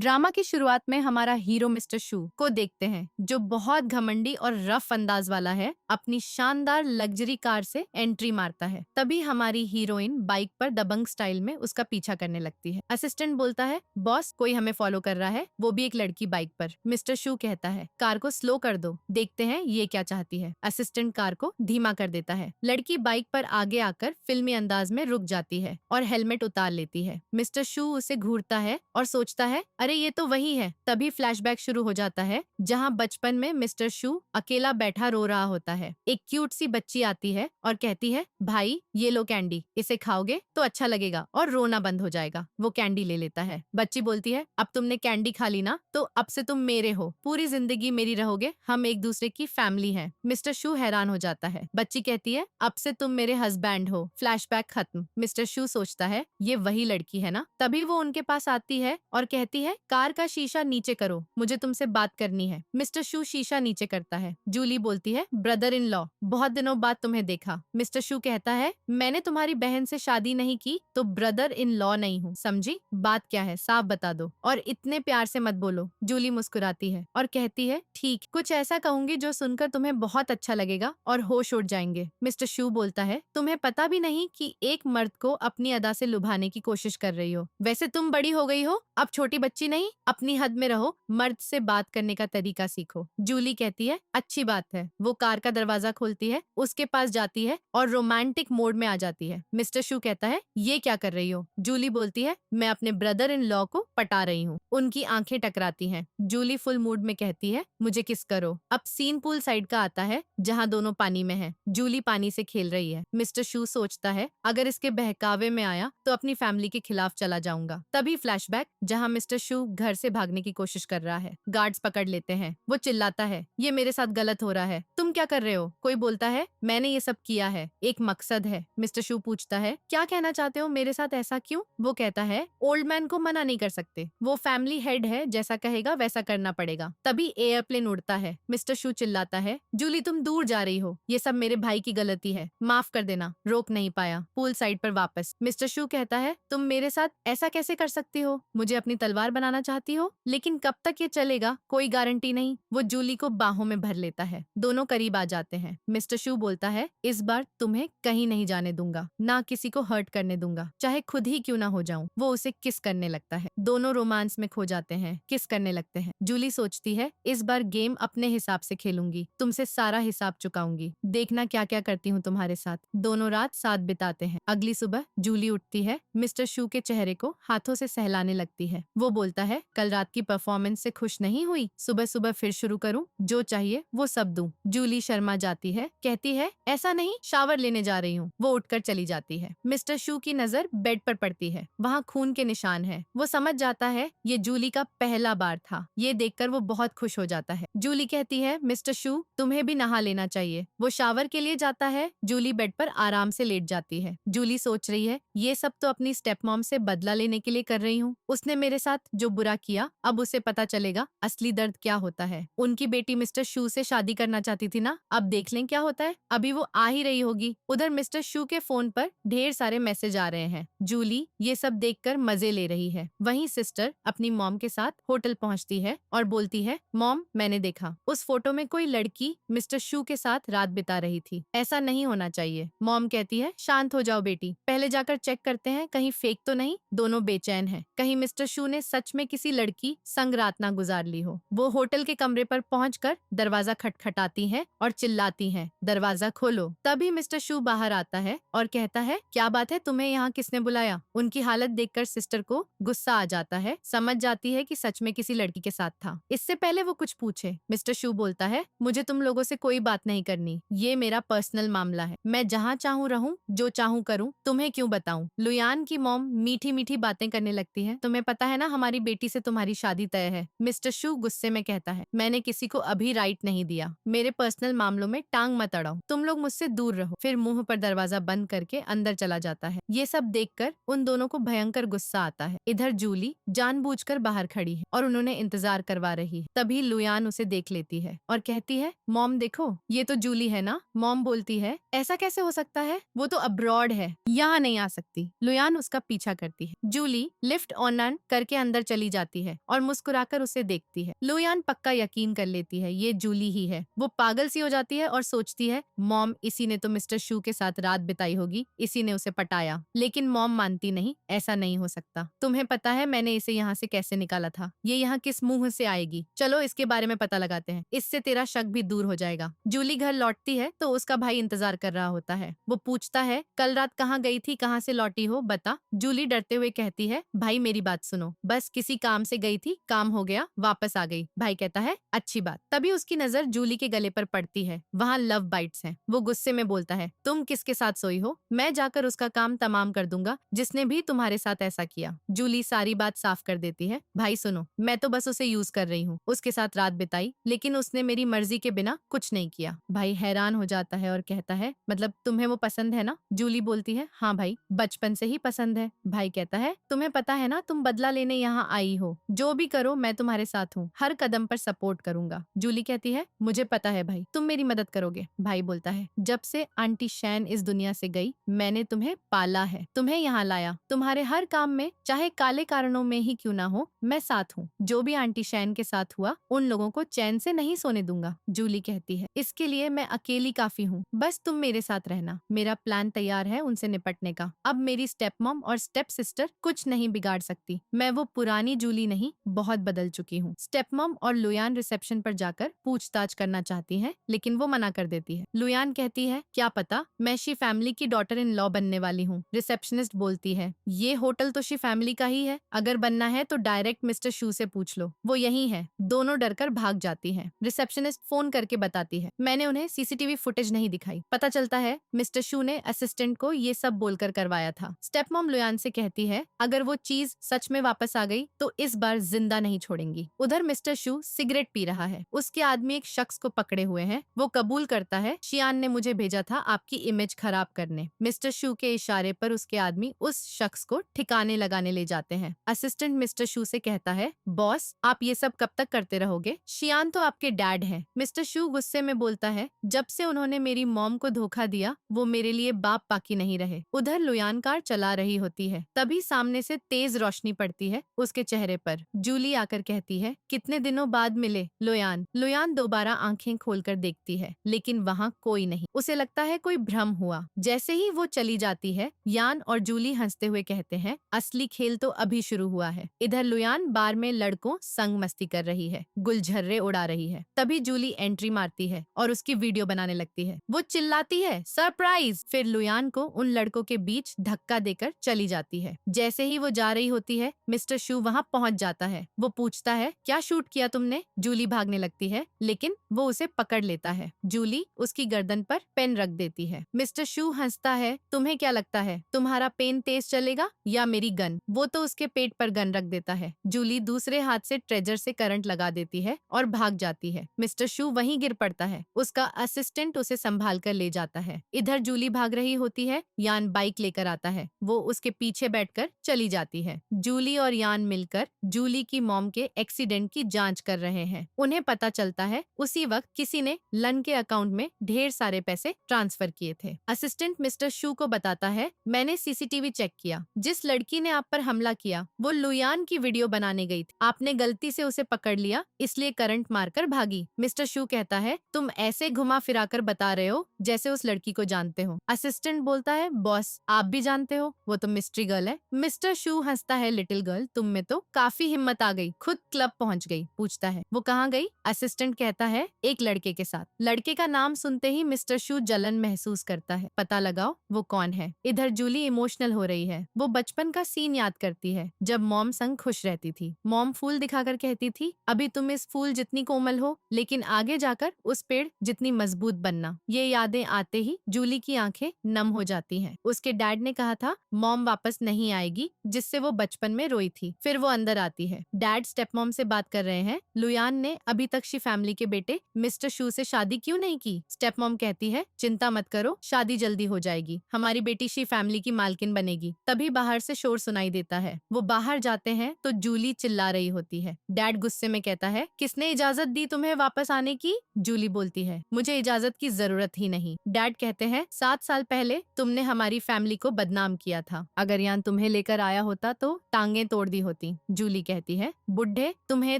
Drama की शुरुआत में हमारा हीरो मिस्टर शू को देखते हैं, जो बहुत घमंडी और रफ अंदाज वाला है। अपनी शानदार लग्जरी कार से एंट्री मारता है। तभी हमारी हीरोइन बाइक पर दबंग स्टाइल में उसका पीछा करने लगती है। असिस्टेंट बोलता है, बॉस कोई हमें फॉलो कर रहा है, वो भी एक लड़की बाइक पर। मिस्टर शू कहता है, कार को स्लो कर दो, देखते हैं ये क्या चाहती है। असिस्टेंट कार को धीमा कर देता है। लड़की बाइक पर आगे आकर फिल्मी अंदाज में रुक जाती है और हेलमेट उतार लेती है। मिस्टर शू उसे घूरता है और सोचता है, अरे ये तो वही है। तभी फ्लैशबैक शुरू हो जाता है, जहाँ बचपन में मिस्टर शू अकेला बैठा रो रहा होता है। एक क्यूट सी बच्ची आती है और कहती है, भाई ये लो कैंडी, इसे खाओगे तो अच्छा लगेगा और रोना बंद हो जाएगा। वो कैंडी ले लेता है। बच्ची बोलती है, अब तुमने कैंडी खा ली ना, तो अब से तुम मेरे हो, पूरी जिंदगी मेरी रहोगे, हम एक दूसरे की फैमिली हैं। मिस्टर शू हैरान हो जाता है। बच्ची कहती है, अब से तुम मेरे हस्बैंड हो। फ्लैशबैक खत्म। मिस्टर शू सोचता है, ये वही लड़की है ना। तभी वो उनके पास आती है और कहती है, कार का शीशा नीचे करो, मुझे तुमसे बात करनी है। मिस्टर शू शीशा नीचे करता है। जूली बोलती है, ब्रदर इन लॉ, बहुत दिनों बाद तुम्हें देखा। मिस्टर शू कहता है, मैंने तुम्हारी बहन से शादी नहीं की तो ब्रदर इन लॉ नहीं हूँ, समझी? बात क्या है साफ बता दो, और इतने प्यार से मत बोलो। जूली मुस्कुराती है और कहती है, ठीक, कुछ ऐसा कहूंगी जो सुनकर तुम्हें बहुत अच्छा लगेगा और होश उड़ जाएंगे। मिस्टर शू बोलता है, तुम्हें पता भी नहीं कि एक मर्द को अपनी अदा से लुभाने की कोशिश कर रही हो। वैसे तुम बड़ी हो गई हो, अब छोटी बच्ची नहीं, अपनी हद में रहो, मर्द से बात करने का तरीका सीखो। जूली कहती है, अच्छी बात है। वो कार का दरवाजा खोलती है, उसके पास जाती है और रोमांटिक मोड में आ जाती है। मिस्टर शू कहता है, ये क्या कर रही हो? जूली बोलती है, मैं अपने ब्रदर इन लॉ को पटा रही हूँ। उनकी आंखें टकराती हैं। जूली फुल मूड में कहती है, मुझे किस करो। अब सीन पूल साइड का आता है, जहाँ दोनों पानी में हैं। जूली पानी से खेल रही है। मिस्टर शू सोचता है, अगर इसके बहकावे में आया तो अपनी फैमिली के खिलाफ चला जाऊंगा। तभी फ्लैशबैक, जहाँ मिस्टर शू घर से भागने की कोशिश कर रहा है। गार्ड्स पकड़ लेते हैं। वो चिल्लाता है, ये मेरे साथ गलत हो रहा है, तुम क्या कर रहे हो? कोई बोलता है, मैंने ये सब किया है, एक मकसद है। मिस्टर शू पूछता है, क्या कहना चाहते हो, मेरे साथ ऐसा क्यों? वो कहता है, ओल्ड मैन को मना नहीं कर सकते, वो फैमिली हेड है, जैसा कहेगा वैसा करना पड़ेगा। तभी एयरप्लेन उड़ता है। मिस्टर शू चिल्लाता है, जूली तुम दूर जा रही हो, ये सब मेरे भाई की गलती है, माफ कर देना। रोक नहीं पाया। पूल साइड पर वापस। मिस्टर शू कहता है, तुम मेरे साथ ऐसा कैसे कर सकती हो? मुझे अपनी तलवार बनाना चाहती हो, लेकिन कब तक ये चलेगा, कोई गारंटी नहीं। वो जूली को बाहों में भर लेता है। दोनों करीब आ जाते हैं। मिस्टर शू बोलता है, इस बार तुम्हें कहीं नहीं जाने दूंगा, ना किसी को हर्ट करने दूंगा, चाहे खुद ही क्यों ना हो जाऊं। वो उसे किस करने लगता है। दोनों रोमांस में खो जाते हैं, किस करने लगते हैं। जूली सोचती है, इस बार गेम अपने हिसाब से खेलूंगी, तुमसे सारा हिसाब चुकाऊंगी, देखना क्या क्या करती हूँ तुम्हारे साथ। दोनों रात साथ बिताते हैं। अगली सुबह जूली उठती है, मिस्टर शू के चेहरे को हाथों से सहलाने लगती है। वो बोलता है, कल रात की परफॉर्मेंस से खुश नहीं हुई, सुबह सुबह फिर शुरू करूं, जो चाहिए वो सब दूं। जूली शर्मा जाती है, कहती है, ऐसा नहीं, शावर लेने जा रही हूँ। वो उठकर चली जाती है। मिस्टर शू की नजर बेड पर पड़ती है, वहाँ खून के निशान है। वो समझ जाता है ये जूली का पहला बार था। ये देखकर वो बहुत खुश हो जाता है। जूली कहती है, मिस्टर शू तुम्हें भी नहा लेना चाहिए। वो शावर के लिए जाता है। जूली बेड पर आराम से लेट जाती है। जूली सोच रही है, ये सब तो अपनी स्टेप मॉम से बदला लेने के लिए कर रही हूँ। उसने मेरे साथ जो बुरा किया, अब उसे पता चलेगा असली दर्द क्या होता है। उनकी बेटी मिस्टर शू से शादी करना चाहती थी ना, अब देख लें क्या होता है। अभी वो आ ही रही होगी। उधर मिस्टर शू के फोन पर ढेर सारे मैसेज आ रहे हैं। जूली ये सब देखकर मजे ले रही है। वहीं सिस्टर अपनी मॉम के साथ होटल पहुंचती है और बोलती है, मॉम मैंने देखा, उस फोटो में कोई लड़की मिस्टर शू के साथ रात बिता रही थी, ऐसा नहीं होना चाहिए। मॉम कहती है, शांत हो जाओ बेटी, पहले जाकर चेक करते हैं कहीं फेक तो नहीं। दोनों बेचैन हैं, कहीं मिस्टर शू ने सच में किसी लड़की संग रात ना गुजार ली हो। वो होटल के कमरे पर पहुंचकर दरवाजा खटखटाती हैं और चिल्लाती हैं, दरवाजा खोलो। तभी मिस्टर शू बाहर आता है और कहता है, क्या बात है, तुम्हें यहाँ किसने बुलाया? उनकी हालत देखकर सिस्टर को गुस्सा आ जाता है। समझ जाती है कि सच में किसी लड़की के साथ था। इससे पहले वो कुछ पूछे, मिस्टर शू बोलता है, मुझे तुम लोगों से कोई बात नहीं करनी, ये मेरा पर्सनल मामला है, मैं जहाँ चाहूँ रहूँ, जो चाहूँ करूँ, तुम्हें क्यों बताऊँ। लुयान की मॉम मीठी मीठी बातें करने लगती है, तुम्हें पता है ना हमारी बेटी से तुम्हारी शादी तय है। मिस्टर शू गुस्से में कहता है, मैंने किसी को अभी राइट नहीं दिया, मेरे पर्सनल पर्सनल मामलों में टांग मत अड़ाओ, तुम लोग मुझसे दूर रहो। फिर मुंह पर दरवाजा बंद करके अंदर चला जाता है। ये सब देखकर उन दोनों को भयंकर गुस्सा आता है। इधर जूली जानबूझकर बाहर खड़ी है और उन्होंने इंतजार करवा रही है। तभी लुयान उसे देख लेती है और कहती है, मॉम देखो, ये तो जूली है ना। मॉम बोलती है, ऐसा कैसे हो सकता है, वो तो अब्रॉड है, यहाँ नहीं आ सकती। लुयान उसका पीछा करती है। जूली लिफ्ट ऑन करके अंदर चली जाती है और मुस्कुराकर उसे देखती है। लुयान पक्का यकीन कर लेती है ये जूली ही है। वो पागल सी हो जाती है और सोचती है, मॉम इसी ने तो मिस्टर शू के साथ रात बिताई होगी, इसी ने उसे पटाया। लेकिन मॉम मानती नहीं, ऐसा नहीं हो सकता। तुम्हें पता है मैंने इसे यहाँ से कैसे निकाला था, ये यहाँ किस मुंह से आएगी, चलो इसके बारे में पता लगाते हैं, इससे तेरा शक भी दूर हो जाएगा। जूली घर लौटती है तो उसका भाई इंतजार कर रहा होता है। वो पूछता है, कल रात कहाँ गई थी, कहाँ से लौटी हो, बता। जूली डरते हुए कहती है, भाई मेरी बात सुनो, बस किसी काम से गई थी, काम हो गया, वापस आ गई। भाई कहता है, अच्छी बात। तभी उसकी नजर जूली के गले पर पड़ती है, वहाँ लव बाइट्स हैं। वो गुस्से में बोलता है, तुम किसके साथ सोई हो, मैं जाकर उसका काम तमाम कर दूंगा जिसने भी तुम्हारे साथ ऐसा किया। जूली सारी बात साफ कर देती है, भाई सुनो, मैं तो बस उसे यूज कर रही हूँ, उसके साथ रात बिताई, लेकिन उसने मेरी मर्जी के बिना कुछ नहीं किया। भाई हैरान हो जाता है और कहता है, मतलब तुम्हें वो पसंद है ना। जूली बोलती है, हाँ भाई, बचपन से ही पसंद है। भाई कहता है, तुम्हें पता है ना तुम बदला लेने यहाँ आई हो, जो भी करो मैं तुम्हारे साथ हूँ, हर कदम पर सपोर्ट करूंगा। जूली कहती है, मुझे पता है भाई, तुम मेरी मदद करोगे। भाई बोलता है, जब से आंटी शैन इस दुनिया से गई, मैंने तुम्हें पाला है, तुम्हें यहाँ लाया, तुम्हारे हर काम में, चाहे काले कारणों में ही क्यों ना हो, मैं साथ हूँ। जो भी आंटी शैन के साथ हुआ, उन लोगों को चैन से नहीं सोने दूंगा। जूली कहती है, इसके लिए मैं अकेली काफी हूँ, बस तुम मेरे साथ रहना। मेरा प्लान तैयार है उनसे निपटने का। अब मेरी स्टेप मॉम और स्टेप सिस्टर कुछ नहीं बिगाड़ सकती। मैं वो पुरानी जूली नहीं, बहुत बदल चुकी हूँ। स्टेप मॉम और लुयान रिसेप्शन पर जाकर पूछताछ करना चाहती हैं, लेकिन वो मना कर देती है। लुयान कहती है, क्या पता, मैं शी फैमिली की डॉटर इन लॉ बनने वाली हूँ। रिसेप्शनिस्ट बोलती है, ये होटल तो शी फैमिली का ही है, अगर बनना है तो डायरेक्ट मिस्टर शू से पूछ लो, वो यही है। दोनों डरकर भाग जाती हैं। रिसेप्शनिस्ट फोन करके बताती है, मैंने उन्हें सीसीटीवी फुटेज नहीं दिखाई। पता चलता है मिस्टर शू ने असिस्टेंट को ये सब बोलकर करवाया था। स्टेप मॉम लुयान से कहती है, अगर वो चीज सच में वापस आ गई तो इस बार जिंदा नहीं छोड़ेंगी। उधर मिस्टर शू सिगरेट पी रहा है। उसके आदमी एक शख्स को पकड़े हुए हैं। वो कबूल करता है, शियान ने मुझे भेजा था आपकी इमेज खराब करने। मिस्टर शू के इशारे पर उसके आदमी उस शख्स को ठिकाने लगाने ले जाते हैं। असिस्टेंट मिस्टर शू से कहता है, बॉस आप ये सब कब तक करते रहोगे, शियान तो आपके डैड हैं। मिस्टर शू गुस्से में बोलता है, जब से उन्होंने मेरी मॉम को धोखा दिया, वो मेरे लिए बाप बाकी नहीं रहे। उधर लुयान कार चला रही होती है, तभी सामने से तेज रोशनी पड़ती है उसके चेहरे पर। जूली आकर कहती है, कितने दिनों बाद मिले लुयान। लुयान दोबारा आंखें खोलकर देखती है, लेकिन वहाँ कोई नहीं। उसे लगता है कोई भ्रम हुआ। जैसे ही वो चली जाती है, यान और जूली हंसते हुए कहते हैं, असली खेल तो अभी शुरू हुआ है। इधर लुयान बार में लड़कों संग मस्ती कर रही है, गुलझर्रे उड़ा रही है। तभी जूली एंट्री मारती है और उसकी वीडियो बनाने लगती है। वो चिल्लाती है, सरप्राइज। फिर लुयान को उन लड़कों के बीच धक्का देकर चली जाती है। जैसे ही वो जा रही होती है, मिस्टर शू वहाँ पहुँच जाता है। वो पूछता है, क्या शूट किया तुमने। जूली भागने लगती है, लेकिन वो उसे पकड़ लेता है। जूली उसकी गर्दन पर पेन रख देती है। मिस्टर शू हंसता है, तुम्हें क्या लगता है तुम्हारा पेन तेज चलेगा या मेरी गन। वो तो उसके पेट पर गन रख देता है। जूली दूसरे हाथ से ट्रेजर से करंट लगा देती है और भाग जाती है। मिस्टर शू वहीं गिर पड़ता है। उसका असिस्टेंट उसे संभाल कर ले जाता है। इधर जूली भाग रही होती है, यान बाइक लेकर आता है। वो उसके पीछे बैठकर चली जाती है। जूली और यान मिलकर जूली की मॉम के एक्सीडेंट की जांच कर रहे हैं। उन्हें पता चलता है उसी वक्त किसी ने लन के अकाउंट में ढेर सारे पैसे ट्रांसफर किए थे। असिस्टेंट मिस्टर शू को बताता है, मैंने सीसीटीवी चेक किया, जिस लड़की ने आप पर हमला किया वो लुयान की वीडियो बनाने गई थी। आपने गलती से उसे पकड़ लिया, इसलिए करंट मारकर भागी। मिस्टर शू कहता है, तुम ऐसे घुमा फिराकर बता रहे हो जैसे उस लड़की को जानते हो। असिस्टेंट बोलता है, बॉस आप भी जानते हो, वो तो मिस्ट्री गर्ल है। मिस्टर शू हंसता है, लिटिल गर्ल तुम में तो काफी हिम्मत आ गई, खुद क्लब पहुंच गई। पूछता है, वो कहाँ गई। असिस्टेंट कहता है, एक लड़के के साथ। लड़के का नाम सुनते ही मिस्टर शू जलन महसूस करता है। पता लगाओ वो कौन है। इधर जूली इमोशनल हो रही है। वो बचपन का सीन याद करती है जब मॉम संग खुश रहती थी। मॉम फूल दिखाकर कहती थी, अभी तुम इस फूल जितनी कोमल हो, लेकिन आगे जाकर उस पेड़ जितनी मजबूत बनना। ये यादें आते ही जूली की आंखें नम हो जाती हैं। उसके डैड ने कहा था मॉम वापस नहीं आएगी, जिससे वो बचपन में रोई थी। फिर वो अंदर आती है। डैड स्टेप मॉम से बात कर रहे हैं। लुयान ने अभी तक शी फैमिली के बेटे मिस्टर शू से शादी क्यों नहीं की? स्टेप मॉम कहती है, चिंता मत करो, शादी जल्दी हो जाएगी, हमारी बेटी शी फैमिली की मालकिन बनेगी। तभी बाहर से शोर सुनाई देता है। वो बाहर जाते हैं तो जूली चिल्ला रही होती है। डैड गुस्से में कहता है, किसने इजाजत दी तुम्हें वापस आने की? जूली बोलती है, मुझे इजाजत की जरूरत ही नहीं। डैड कहते हैं, 7 साल पहले तुमने हमारी फैमिली को बदनाम किया था। अगर यान तुम्हें लेकर आया होता तो टांगे तोड़ दी होती। जूली कहती है, बुढ़े, तुम्हें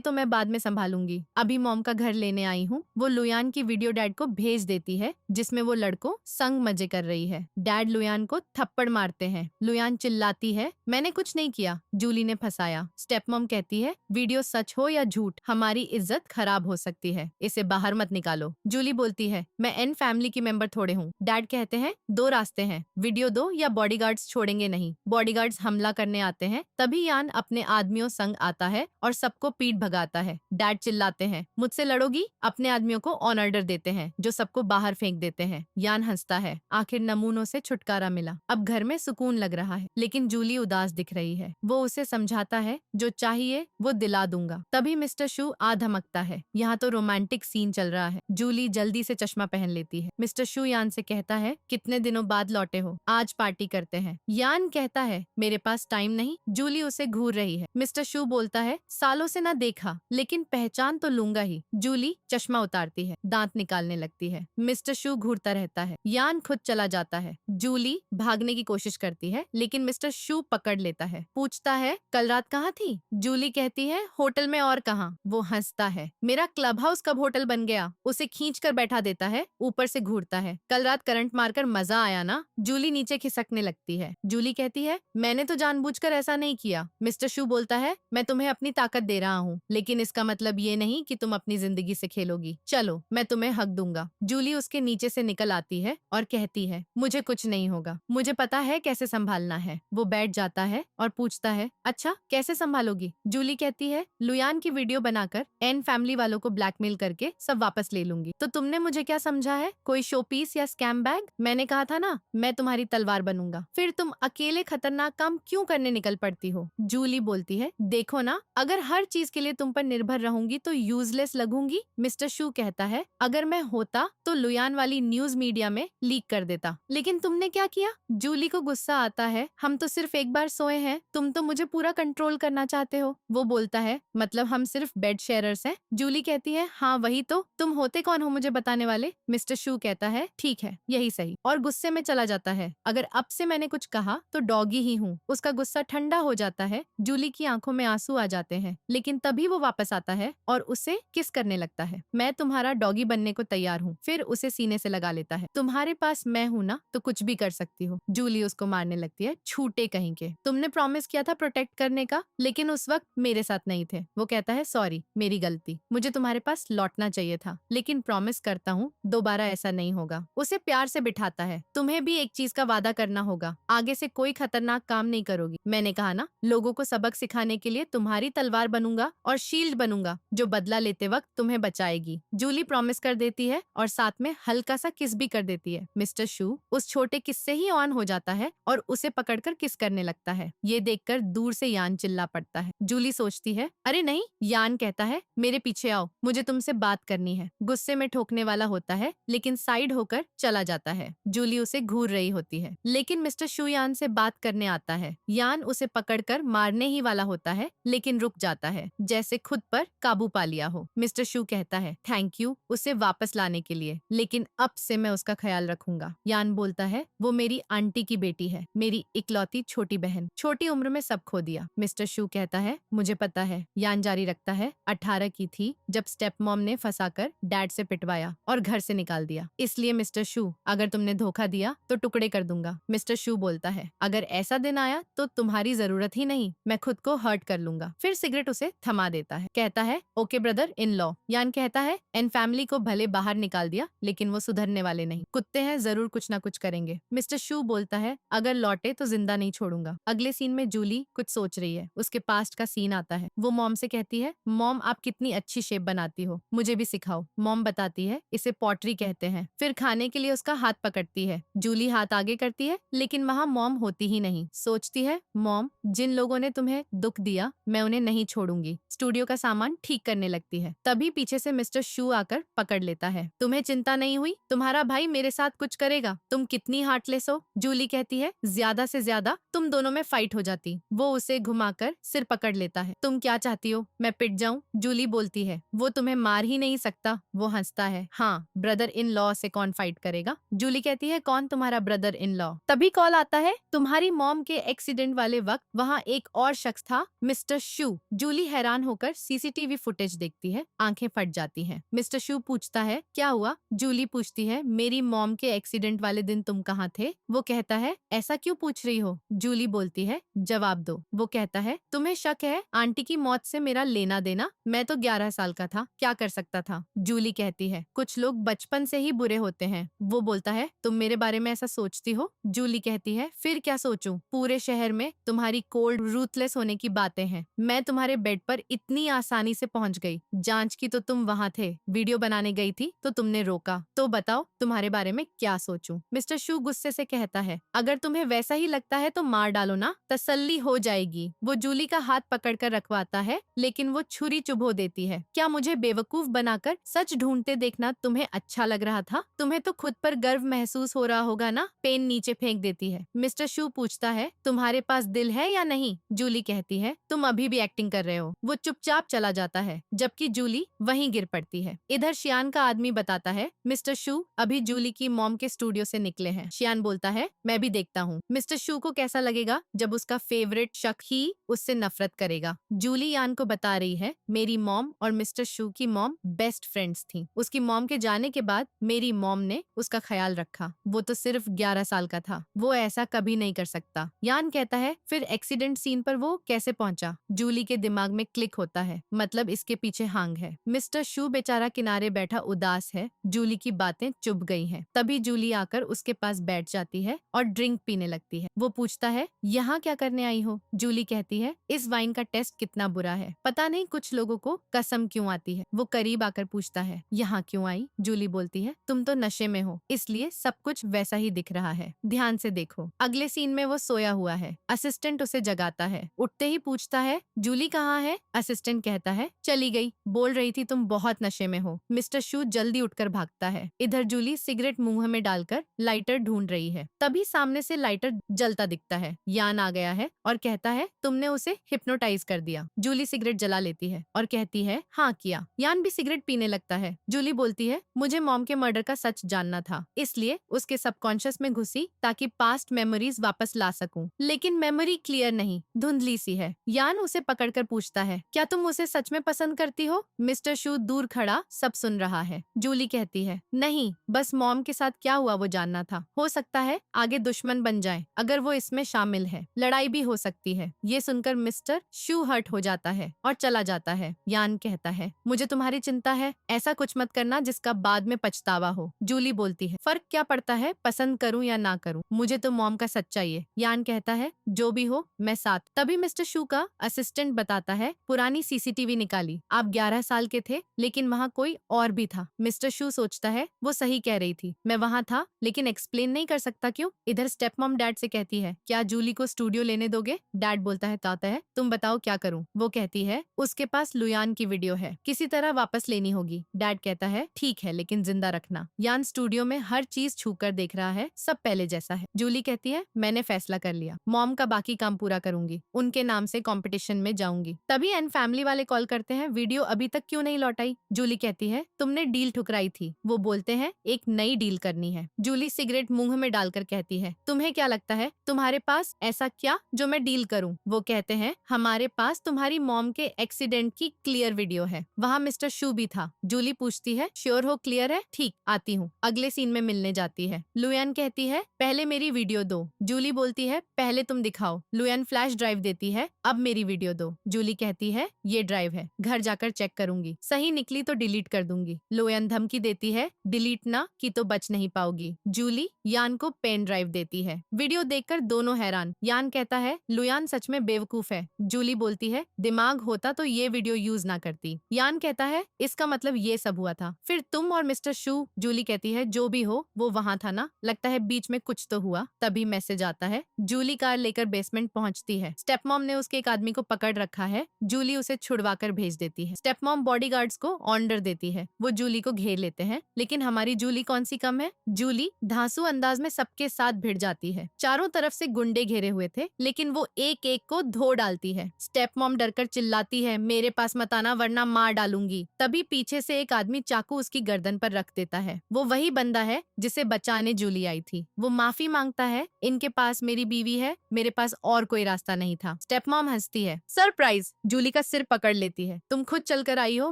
तो मैं बाद में संभालूंगी, अभी मॉम का घर लेने आई हूँ। वो लुयान की वीडियो डैड को भेज देती है जिसमें वो लड़कों संग मजे कर रही है। डैड लुयान को थप्पड़ मारते हैं। लुयान चिल्लाती है, मैंने कुछ नहीं किया, जूली ने फंसाया। स्टेप मॉम कहती है, वीडियो सच हो या झूठ, हमारी इज्जत खराब हो सकती है, इसे बाहर मत निकालो। जूली बोलती है, मैं एन फैमिली की मेंबर थोड़े हूँ। डैड कहते हैं, 2 रास्ते हैं, वीडियो दो या बॉडीगार्ड्स छोड़ेंगे नहीं। बॉडीगार्ड्स हमला करने आते हैं, तभी यान अपने आदमियों संग आता है और सबको पीट भगाता है। डैड चिल्लाते हैं, मुझसे लड़ोगी? अपने आदमियों को ऑन ऑर्डर देते हैं जो सबको बाहर फेंक देते हैं। यान हंसता है, आखिर नमूनों से छुटकारा मिला, अब घर में सुकून लग रहा है। लेकिन जूली उदास दिख रही है। वो उसे समझाता है, जो चाहिए वो दिला दूंगा। तभी मिस्टर शू आ धमकता है। यहाँ तो रोमांटिक सीन चल रहा है। जूली जल्दी से चश्मा पहन लेती है। मिस्टर शू यान से कहता है, कितने दिनों बाद लौटे हो, आज पार्टी करते हैं। यान कहता है, मेरे पास टाइम नहीं। जूली उसे घूर रही है। मिस्टर शू बोलता है, सालों से ना देखा, लेकिन पहचान तो लूंगा ही। जूली चश्मा उतारती है, दांत निकालने लगती है। मिस्टर शू घूरता रहता है। यान खुद चला जाता है। जूली भागने की कोशिश करती है, लेकिन मिस्टर शू पकड़ लेता है। पूछता है, कल रात कहाँ थी? जूली कहती है, होटल में और कहाँ। वो हंसता है, मेरा क्लब हाउस कब होटल बन गया? उसे खींच कर बैठा देता है, ऊपर से घूरता है। कल रात करंट मारकर मजा आया ना? जूली नीचे खिसकने लगती है। जूली कहती है, मैंने तो जानबूझकर ऐसा नहीं किया। मिस्टर शू बोलता है, मैं तुम्हें अपनी ताकत दे रहा हूँ, लेकिन इसका मतलब ये नहीं कि तुम अपनी जिंदगी से खेलोगी। चलो, मैं तुम्हें हक दूंगा। जूली उसके नीचे से निकल आती है और कहती है, मुझे कुछ नहीं होगा, मुझे पता है कैसे संभालना है। वो बैठ जाता है और पूछता है, अच्छा कैसे संभालोगी? जूली कहती है, लुयान की वीडियो बनाकर एन फैमिली वालों को ब्लैकमेल करके सब वापस ले लूंगी। तो तुमने मुझे क्या समझा है, कोई शो पीस या स्कैम बैग? मैंने कहा था ना, मैं तुम्हारी तलवार बनूंगा। फिर तुम अकेले खतरनाक काम क्यों करने निकल पड़ती हो? जूली बोलती है, देखो ना, अगर हर चीज के लिए तुम पर निर्भर रहूंगी तो यूजलेस लगूंगी। मिस्टर शू कहता है, अगर मैं होता तो लुयान वाली न्यूज मीडिया में लीक कर देता, लेकिन तुमने क्या किया? जूली को गुस्सा आता है, हम तो सिर्फ एक बार सोए हैं, तुम तो मुझे पूरा कंट्रोल करना चाहते हो। वो बोलता है, मतलब हम सिर्फ बेड शेयरर्स हैं? जूली कहती है, हाँ वही तो, तुम होते कौन हो मुझे बताने वाले? मिस्टर शू कहता है, ठीक है, यही सही, और गुस्से में चला जाता है। अगर अब से मैंने कुछ कहा तो डॉगी ही हूँ। उसका गुस्सा ठंडा हो जाता है। जूली की आंखों में आंसू आ जाते हैं, लेकिन तभी वो वापस आता है और उसे किस करने लगता है। मैं तुम्हारा डॉगी बनने को तैयार हूँ। फिर उसे सीने से लगा लेता है। तुम्हारे पास मैं हूँ ना, तो कुछ भी कर सकती हो। जूली उसको मारने लगती है, छूटे कहीं के, तुमने प्रॉमिस किया था प्रोटेक्ट करने का, लेकिन उस वक्त मेरे साथ नहीं थे। वो कहता है, सॉरी, मेरी गलती, मुझे तुम्हारे पास लौटना चाहिए था, लेकिन प्रॉमिस करता हूँ दोबारा ऐसा नहीं होगा। उसे प्यार से बिठाता है, तुम्हें भी एक चीज का वादा करना होगा, आगे से कोई खतरनाक काम नहीं करोगी। मैंने कहा ना, लोगों को सबक सिखाने के लिए तुम्हारी तलवार बनूंगा और शील्ड बनूंगा, जो बदला लेते वक्त तुम्हें बचाएगी। जूली प्रॉमिस कर देती है और साथ में हल्का सा किस भी कर देती है। मिस्टर शू उस छोटे किस से ही ऑन हो जाता है और उसे पकड़कर किस करने लगता है। ये देखकर दूर से यान चिल्ला पड़ता है। जूली सोचती है, अरे नहीं। यान कहता है, मेरे पीछे आओ, मुझे तुमसे बात करनी है। गुस्से में ठोकने वाला होता है, लेकिन साइड होकर चला जाता है। जूली उसे घूर रही होती है, लेकिन मिस्टर शू यान से बात करने आता है। यान उसे पकड़कर मारने ही वाला होता है, लेकिन रुक जाता है, जैसे खुद पर काबू पा लिया हो। मिस्टर शू कहता है, थैंक यू उसे वापस लाने के लिए, लेकिन अब से मैं उसका ख्याल रखूंगा। यान बोलता है, वो मेरी आंटी की बेटी है, मेरी इकलौती छोटी बहन, छोटी उम्र में सब खो दिया। मिस्टर शू कहता है, मुझे पता है। यान जारी रखता है, 18 की थी जब स्टेप मॉम ने फंसाकर डैड से पिटवाया और घर से निकाल दिया। इसलिए मिस्टर शू, अगर तुमने धोखा दिया तो टुकड़े कर दूंगा। मिस्टर शू बोलता है, अगर ऐसा दिन आया तो तुम्हारी जरूरत ही नहीं, मैं खुद को हर्ट कर लूंगा। फिर सिगरेट उसे थमा देता है। कहता है, ओके ब्रदर इन लॉ। यान कहता है, एन फैमिली को भले बाहर निकाल दिया, लेकिन वो सुधरने वाले नहीं, कुत्ते हैं, जरूर कुछ ना कुछ करेंगे। मिस्टर शू बोलता है, अगर लौटे तो जिंदा नहीं छोड़ूंगा। अगले सीन में जूली कुछ सोच रही है। उसके पास्ट का सीन आता है। वो मॉम से कहती है, मॉम आप कितनी अच्छी शेप बनाती हो, मुझे भी सिखाओ। मॉम बताती है, इसे पॉटरी कहते हैं। फिर खाने के लिए उसका हाथ पकड़ती है। जूली हाथ आगे करती है, लेकिन वहाँ मॉम होती ही नहीं। सोचती है, मॉम जिन लोगों ने तुम्हें दुख दिया, मैं उन्हें नहीं छोड़ूंगी। स्टूडियो का सामान ठीक करने लगती है। तभी पीछे से मिस्टर शू आकर जाकर पकड़ लेता है। तुम्हें चिंता नहीं हुई? तुम्हारा भाई मेरे साथ कुछ करेगा? तुम कितनी हार्टलेस हो। जूली कहती है, ज्यादा से ज्यादा तुम दोनों में फाइट हो जाती। वो उसे घुमाकर सिर पकड़ लेता है। तुम क्या चाहती हो, मैं पिट जाऊं? जूली बोलती है, वो तुम्हें मार ही नहीं सकता। वो हंसता है, हाँ, ब्रदर इन लॉ से कौन फाइट करेगा? जूली कहती है, कौन तुम्हारा ब्रदर इन लॉ? तभी कॉल आता है। तुम्हारी मॉम के एक्सीडेंट वाले वक्त वहाँ एक और शख्स था, मिस्टर शू। जूली हैरान होकर सीसीटीवी फुटेज देखती है, आंखें फट जाती हैं। मिस्टर शू पूछता है, क्या हुआ? जूली पूछती है, मेरी मॉम के एक्सीडेंट वाले दिन तुम कहाँ थे? वो कहता है, ऐसा क्यों पूछ रही हो? जूली बोलती है, जवाब दो। वो कहता है, तुम्हें शक है आंटी की मौत से मेरा लेना देना? मैं तो 11 साल का था, क्या कर सकता था? जूली कहती है, कुछ लोग बचपन से ही बुरे होते हैं। वो बोलता है, तुम मेरे बारे में ऐसा सोचती हो? जूली कहती है, फिर क्या सोचूं? पूरे शहर में तुम्हारी कोल्ड रूथलेस होने की बातें हैं। मैं तुम्हारे बेड पर इतनी आसानी से पहुंच गई। जांच की तो तुम वहां थे, वीडियो बनाने गई थी तो तुमने रोका। तो बताओ तुम्हारे बारे में क्या सोचूं? मिस्टर शू गुस्से से कहता है, अगर तुम्हें वैसा ही लगता है तो मार डालो ना, तसल्ली हो जाएगी। वो जूली का हाथ पकड़कर रखवाता है, लेकिन वो छुरी चुभो देती है। क्या मुझे बेवकूफ बनाकर सच ढूंढते देखना तुम्हें अच्छा लग रहा था? तुम्हें तो खुद पर गर्व महसूस हो रहा होगा ना? पेन नीचे फेंक देती है। मिस्टर शू पूछता है, तुम्हारे पास दिल है या नहीं? जूली कहती है, तुम अभी भी एक्टिंग कर रहे हो। वो चुपचाप चला जाता है, जबकि जूली वहीं गिर पड़ती है। इधर शियान का आदमी बताता है, मिस्टर शू अभी जूली की मॉम के स्टूडियो से निकले हैं। शियान बोलता है, मैं भी देखता हूँ। मिस्टर शू को कैसा लगेगा जब उसका फेवरेट शख्स ही उससे नफरत करेगा। जूली यान को बता रही है, मेरी मॉम और मिस्टर शू की मॉम बेस्ट फ्रेंड्स थी। उसकी मॉम के जाने के बाद मेरी मॉम ने उसका ख्याल रखा। वो तो सिर्फ 11 साल का था, वो ऐसा कभी नहीं कर सकता। यान कहता है, फिर एक्सीडेंट सीन पर वो कैसे पहुंचा? जूली के दिमाग में क्लिक होता है, मतलब इसके पीछे हांग है। मिस्टर शू बेचारा किनारे बैठा उदास है। जूली की बातें चुभ गई हैं। तभी जूली आकर उसके पास बैठ जाती है और ड्रिंक पीने लगती है। वो पूछता है, यहाँ क्या करने आई हो? जूली कहती है, इस वाइन का टेस्ट कितना बुरा है, पता नहीं कुछ लोगों को कसम क्यों आती है। वो करीब आकर पूछता है, यहाँ क्यों आई? जूली बोलती है, तुम तो नशे में हो, इसलिए सब कुछ वैसा ही दिख रहा है, ध्यान से देखो। अगले सीन में वो सोया हुआ है। असिस्टेंट उसे जगाता है। उठते ही पूछता है, जूली कहाँ है? असिस्टेंट कहता है, चली गई, बोल रही थी तुम बहुत नशे में हो। मिस्टर शू जल्दी उठकर भागता है। इधर जूली सिगरेट मुंह में डालकर लाइटर ढूंढ रही है। तभी सामने से लाइटर जलता दिखता है। यान आ गया है और कहता है, तुमने उसे हिप्नोटाइज कर दिया। जूली सिगरेट जला लेती है और कहती है, हाँ किया। यान भी सिगरेट पीने लगता है। जूली बोलती है, मुझे मॉम के मर्डर का सच जानना था, इसलिए उसके सबकॉन्शियस में घुसी ताकि पास्ट मेमोरीज वापस ला सकूं। लेकिन मेमोरी क्लियर नहीं, धुंधली सी है। यान उसे पकड़कर पूछता है, क्या तुम उसे सच में पसंद करती हो? मिस्टर शू दूर खड़ा सब सुन रहा है। जूली कहती है, नहीं, बस मॉम के साथ क्या हुआ वो जानना था। हो सकता है आगे दुश्मन बन जाए अगर वो इसमें शामिल है, लड़ाई भी हो सकती है। ये सुनकर मिस्टर शू हर्ट हो जाता है और चला जाता है। यान कहता है, मुझे तुम्हारी चिंता है, ऐसा कुछ मत करना जिसका बाद में पछतावा हो। जूली बोलती है, फर्क क्या पड़ता है पसंद करूं या ना करूं, मुझे तो मॉम का सच चाहिए। यान कहता है, जो भी हो मैं साथ। तभी मिस्टर शू का असिस्टेंट बताता है, पुरानी सीसीटीवी निकाली, आप 11 साल के थे लेकिन वहाँ कोई और भी था। मिस्टर शू सोचता है, वो सही कह रही थी, मैं वहाँ था लेकिन एक्सप्लेन नहीं कर सकता क्यों। इधर स्टेप मॉम डैड से कहती है, क्या जूली को स्टूडियो लेने दोगे? डैड बोलता है, कहता है, तुम बताओ क्या करूं? वो कहती है, उसके पास लुयान की वीडियो है, किसी तरह वापस लेनी होगी। डैड कहता है, ठीक है लेकिन जिंदा रखना। यान स्टूडियो में हर चीज छू कर देख रहा है, सब पहले जैसा है। जूली कहती है, मैंने फैसला कर लिया, मॉम का बाकी काम पूरा करूंगी, उनके नाम से कंपटीशन में जाऊंगी। तभी एन फैमिली वाले कॉल करते हैं, वीडियो अभी तक क्यों नहीं लौटाई? जूली कहती है, तुमने डील ठुकराई थी। वो बोलते हैं, एक नई डील करनी है। जूली सिगरेट मुंह में डालकर कहती है, तुम्हें क्या लगता है तुम्हारे पास ऐसा क्या जो मैं डील करूं? वो कहते हैं, हमारे पास तुम्हारी मॉम के एक्सीडेंट की क्लियर वीडियो है, वहाँ मिस्टर शू भी था। जूली पूछती है, श्योर हो क्लियर है? ठीक, आती हूँ। अगले सीन में मिलने जाती है। लुयान कहती है, पहले मेरी वीडियो दो। जूली बोलती है, पहले तुम दिखाओ। लुयान फ्लैश ड्राइव देती है, अब मेरी वीडियो दो। जूली कहती है, ये ड्राइव है, घर जाकर चेक करूंगी, सही निकली तो डिलीट कर दूंगी। लुयान धमकी देती है, डिलीट ना की तो बच नहीं पाओगी। जूली यान को पेन ड्राइव देती है। वीडियो देखकर दोनों हैरान। यान कहता है, लुयान सच में बेवकूफ है। जूली बोलती है, दिमाग होता तो ये वीडियो यूज ना करती। यान कहता है, इसका मतलब ये सब हुआ था, फिर तुम और मिस्टर शू? जूली कहती है, जो भी हो वो वहाँ था ना, लगता है बीच में कुछ तो हुआ। तभी मैसेज आता है। जूली कार लेकर बेसमेंट पहुंचती है। स्टेपमॉम ने उसके एक आदमी को पकड़ रखा है। जूली उसे छुड़वा कर भेज देती है। स्टेपमॉम बॉडीगार्ड्स को ऑर्डर देती देती है। वो जूली को घेर लेते हैं, लेकिन हमारी जूली कौन सी कम है। जूली धांसू अंदाज में सबके साथ भिड़ जाती है। चारों तरफ से गुंडे घेरे हुए थे, लेकिन वो एक एक को धो डालती है। स्टेप मॉम डरकर चिल्लाती है, मेरे पास मत आना वरना मार डालूंगी। तभी पीछे से एक आदमी चाकू उसकी गर्दन पर रख देता है। वो वही बंदा है जिसे बचाने जूली आई थी। वो माफी मांगता है, इनके पास मेरी बीवी है, मेरे पास और कोई रास्ता नहीं था। स्टेप मॉम हंसती है, सरप्राइज। जूली का सिर पकड़ लेती है, तुम खुद चलकर आई हो,